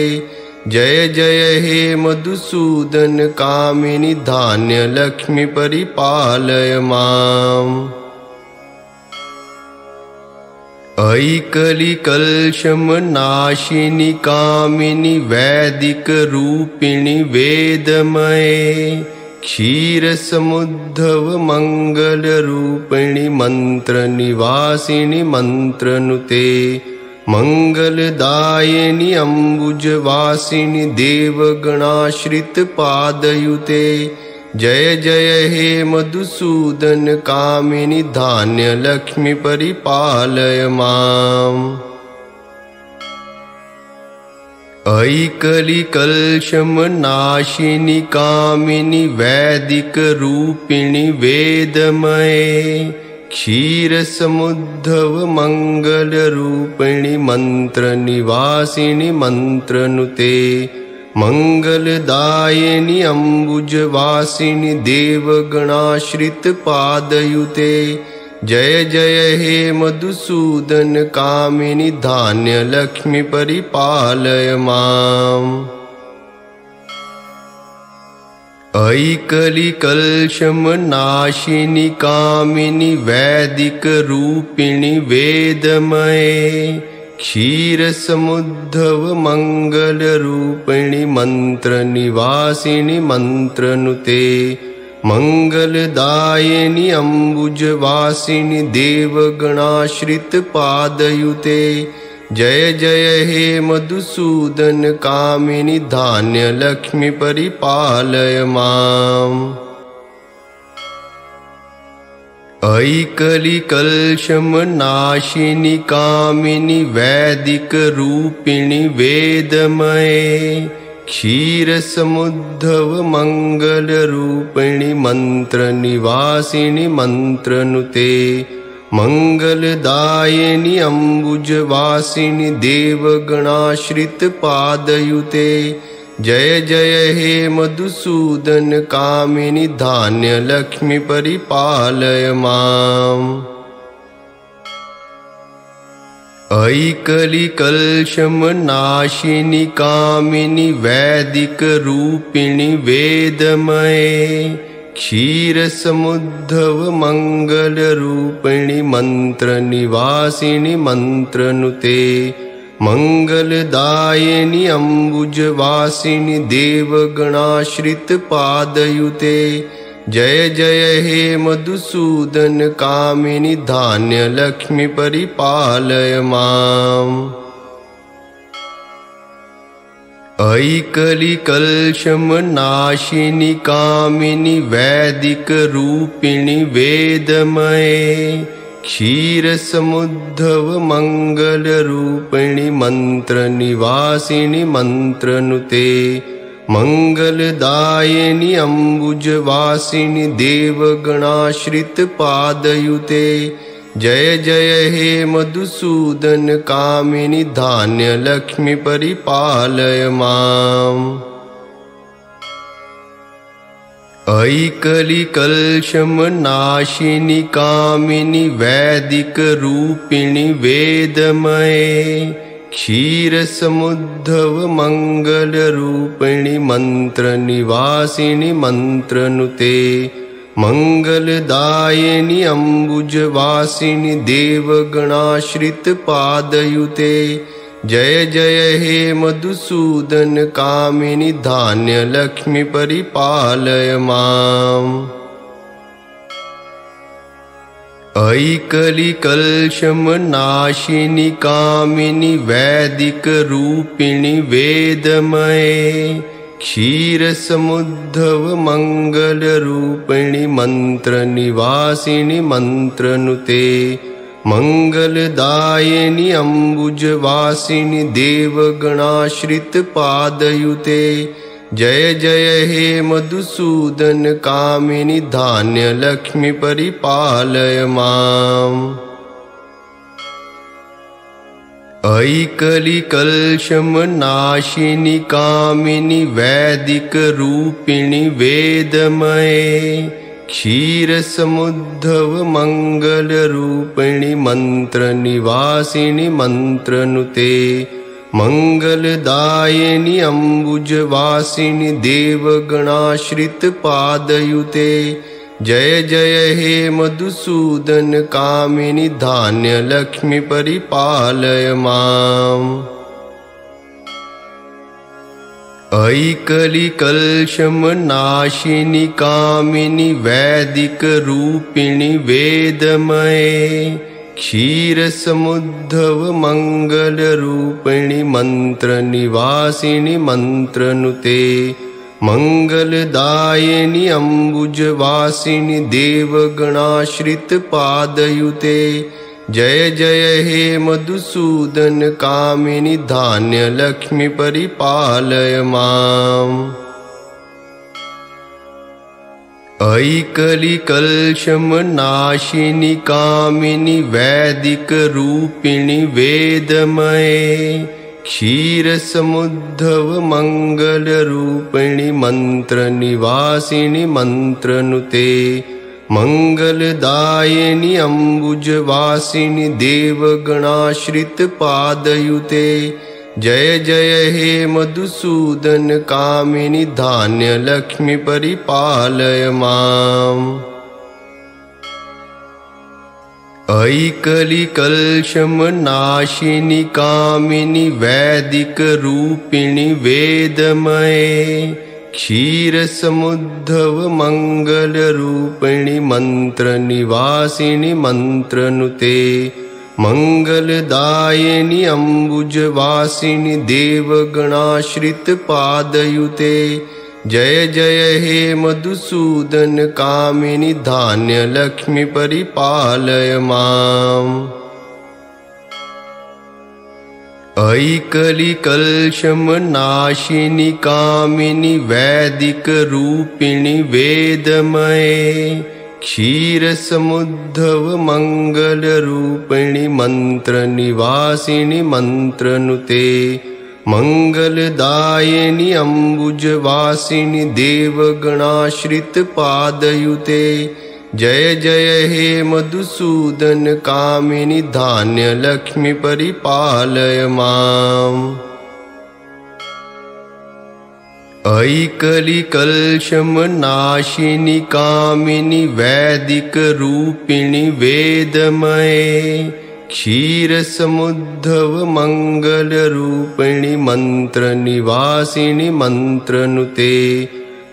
जय जय हे मधुसूदन कामिनि धान्य लक्ष्मी परिपालय माम्। अयि कलिकल्षमनाशिनि कामिनि वैदिक रूपिणि वेदमये क्षीरसमुद्धव मंगल रूपिणि मंत्र निवासिनि मंत्रनुते मंगलदायिनि अम्बुजवासिनि देवगणाश्रित पादयुते जय जय हे मधुसूदन कामिनि धान्य लक्ष्मी परिपालय माम्। अयि कलिकल्षमनाशिनि कामिनि वैदिक रूपिणि वेदमये क्षीरसमुद्धव मंगल रूपिणि मंत्र निवासिनि मंत्रनुते मंगलदायिनि अम्बुजवासिनि देवगणाश्रित पादयुते जय जय हे मधुसूदन कामिनि धान्य लक्ष्मी परिपालय माम्। अयि कलिकल्षमनाशिनि कामिनि वैदिक रूपिणि वेदमये क्षीरसमुद्धव मंगल रूपिणि मंत्र निवासिनि मंत्रनुते मंगलदायिनि अम्बुजवासिनि देवगणाश्रित पादयुते। जय जय हे मधुसूदन कामिनि धान्य लक्ष्मी परिपालय माम्। अयि कलिकल्षमनाशिनि कामिनि वैदिक रूपिणि वेदमये। क्षीरसमुद्धव मंगल रूपिणि मंत्र निवासिनि मंत्रनुते। मंगलदायिनि अम्बुजवासिनि देवगणाश्रित पादयुते। जय जय हे मधुसूदन कामिनि धान्य लक्ष्मी परिपालय माम्। अयि कलिकल्षमनाशिनि कामिनि वैदिक रूपिणि वेदमये। क्षीरसमुद्धव मंगल रूपिणि मंत्र निवासिनि मंत्रनुते। मंगलदायिनि अम्बुजवासिनि देवगणाश्रित पादयुते। जय जय हे मधुसूदन कामिनि धान्य लक्ष्मी परिपालय माम्। अयि कलिकल्षमनाशिनि कामिनि वैदिक रूपिणि वेदमये। क्षीरसमुद्धव मंगल रूपिणि मंत्र निवासिनि मंत्रनुते। मंगलदायिनि अम्बुजवासिनि देवगणाश्रित पादयुते। जय जय हे मधुसूदन कामिनि धान्य लक्ष्मी परिपालय माम्। अयि कलिकल्षमनाशिनि कामिनि वैदिक रूपिणि वेदमये। क्षीरसमुद्धव मंगल रूपिणि मंत्र निवासिनि मंत्रनुते। मंगलदायिनि अम्बुजवासिनि देवगणाश्रित पादयुते। जय जय हे मधुसूदन कामिनि धान्य लक्ष्मी परिपालय माम्। अयि कलिकल्षमनाशिनि कामिनि वैदिक रूपिणि वेदमये। क्षीरसमुद्धव मंगल रूपिणि मंत्र निवासिनि मंत्रनुते। मंगलदायिनि अम्बुजवासिनि देवगणाश्रित पादयुते। जय जय हे मधुसूदन कामिनि धान्य लक्ष्मी परिपालय माम्। अयि कलिकल्षमनाशिनि कामिनि वैदिक रूपिणि वेदमये। क्षीरसमुद्धव मंगल रूपिणि मंत्र निवासिनि मंत्रनुते। मंगलदायिनि अम्बुजवासिनि देवगणाश्रित पादयुते। जय जय हे मधुसूदन कामिनि धान्य लक्ष्मी परिपालय माम्। अयि कलिकल्षमनाशिनि कामिनि वैदिक रूपिणि वेदमये। क्षीरसमुद्धव मंगल रूपिणि मंत्र निवासिनि मंत्रनुते। मंगलदायिनि अम्बुजवासिनि देवगणाश्रित पादयुते। जय जय हे मधुसूदन कामिनि धान्य लक्ष्मी परिपालय माम्। अयि कलिकल्षमनाशिनि कामिनि वैदिक रूपिणि वेदमये। क्षीरसमुद्धव मंगल रूपिणि मंत्र निवासिनि मंत्रनुते। मंगलदायिनि अम्बुजवासिनि देवगणाश्रित पादयुते। जय जय हे मधुसूदन कामिनि धान्य लक्ष्मी परिपालय माम्। अयि कलिकल्षमनाशिनि कामिनि वैदिक रूपिणि वेदमये। क्षीरसमुद्धव मङ्गलरूपिणि मन्त्रनिवासिनि मन्त्रनुते मङ्गलदायिनि अम्बुजवासिनि देवगणाश्रितपादयुते जय जय हे मधुसूदन कामिनि धान्यलक्ष्मी परिपालय माम्। ऐकलिकल्शमनाशिनि कामिनि वैदिकरूपिणि वेदमये क्षीरसमुद्धव मङ्गलरूपिणि मन्त्रनिवासिनि मन्त्रनुते मङ्गलदायिनि अम्बुजवासिनि देवगणाश्रितपादयुते जय जय हे मधुसूदन कामिनि धान्यलक्ष्मी परिपालय माम्। ऐकलिकल्शमनाशिनि कामिनि वैदिकरूपिणि वेदमये क्षीरसमुद्धव मङ्गलरूपिणि मन्त्रनिवासिनि मन्त्रनुते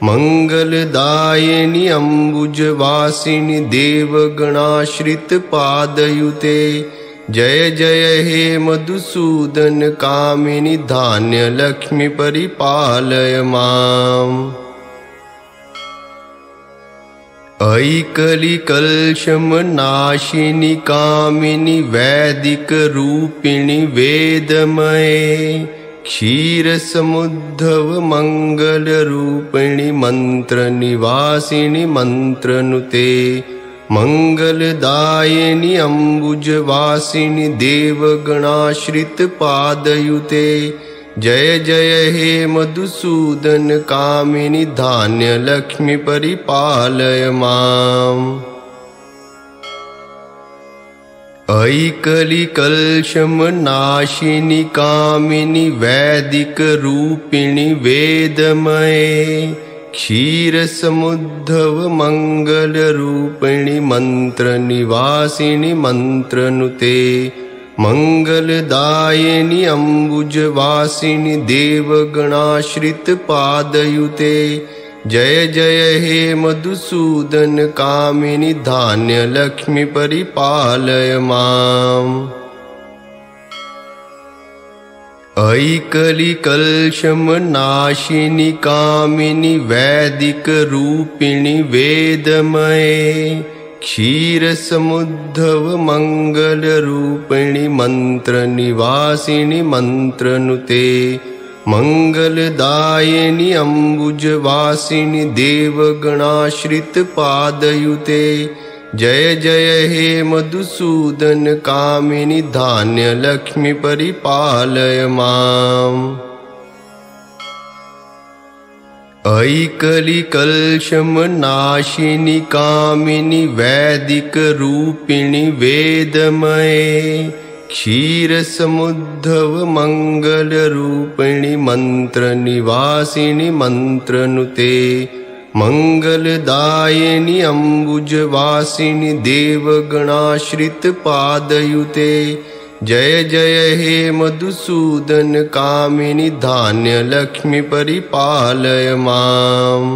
मङ्गलदायिनि अम्बुजवासिनि देवगणाश्रितपादयुते जय जय हे मधुसूदन कामिनि धान्यलक्ष्मी परिपालय माम्। ऐकलिकल्शमनाशिनि कामिनि वैदिकरूपिणि वेदमये क्षीरसमुद्धव मङ्गलरूपिणि मन्त्रनिवासिनि मन्त्रनुते मङ्गलदायिनि अम्बुजवासिनि देवगणाश्रितपादयुते जय जय हे मधुसूदन कामिनि धान्यलक्ष्मी परिपालय माम्। ऐकलिकल्शमनाशिनि कामिनि वैदिकरूपिणि वेदमये क्षीरसमुद्धव मङ्गलरूपिणि मन्त्रनिवासिनि मन्त्रनुते मङ्गलदायिनि अम्बुजवासिनि देवगणाश्रितपादयुते जय जय हे मधुसूदन कामिनि धान्यलक्ष्मी परिपालय माम्। ऐकलिकल्शमनाशिनि कामिनि वैदिकरूपिणि वेदमये क्षीरसमुद्धव मङ्गलरूपिणि मन्त्रनिवासिनि मन्त्रनुते मङ्गलदायिनि अम्बुजवासिनि देवगणाश्रितपादयुते जय जय हे मधुसूदन कामिनि धान्यलक्ष्मी परिपालय माम्। ऐकलिकल्शमनाशिनि कामिनि वैदिकरूपिणि वेदमये क्षीरसमुद्धव मङ्गलरूपिणि मन्त्रनिवासिनि मन्त्रनुते मङ्गलदायिनि अम्बुजवासिनि देवगणाश्रितपादयुते जय जय हे मधुसूदन कामिनि धान्यलक्ष्मी परिपालय माम्।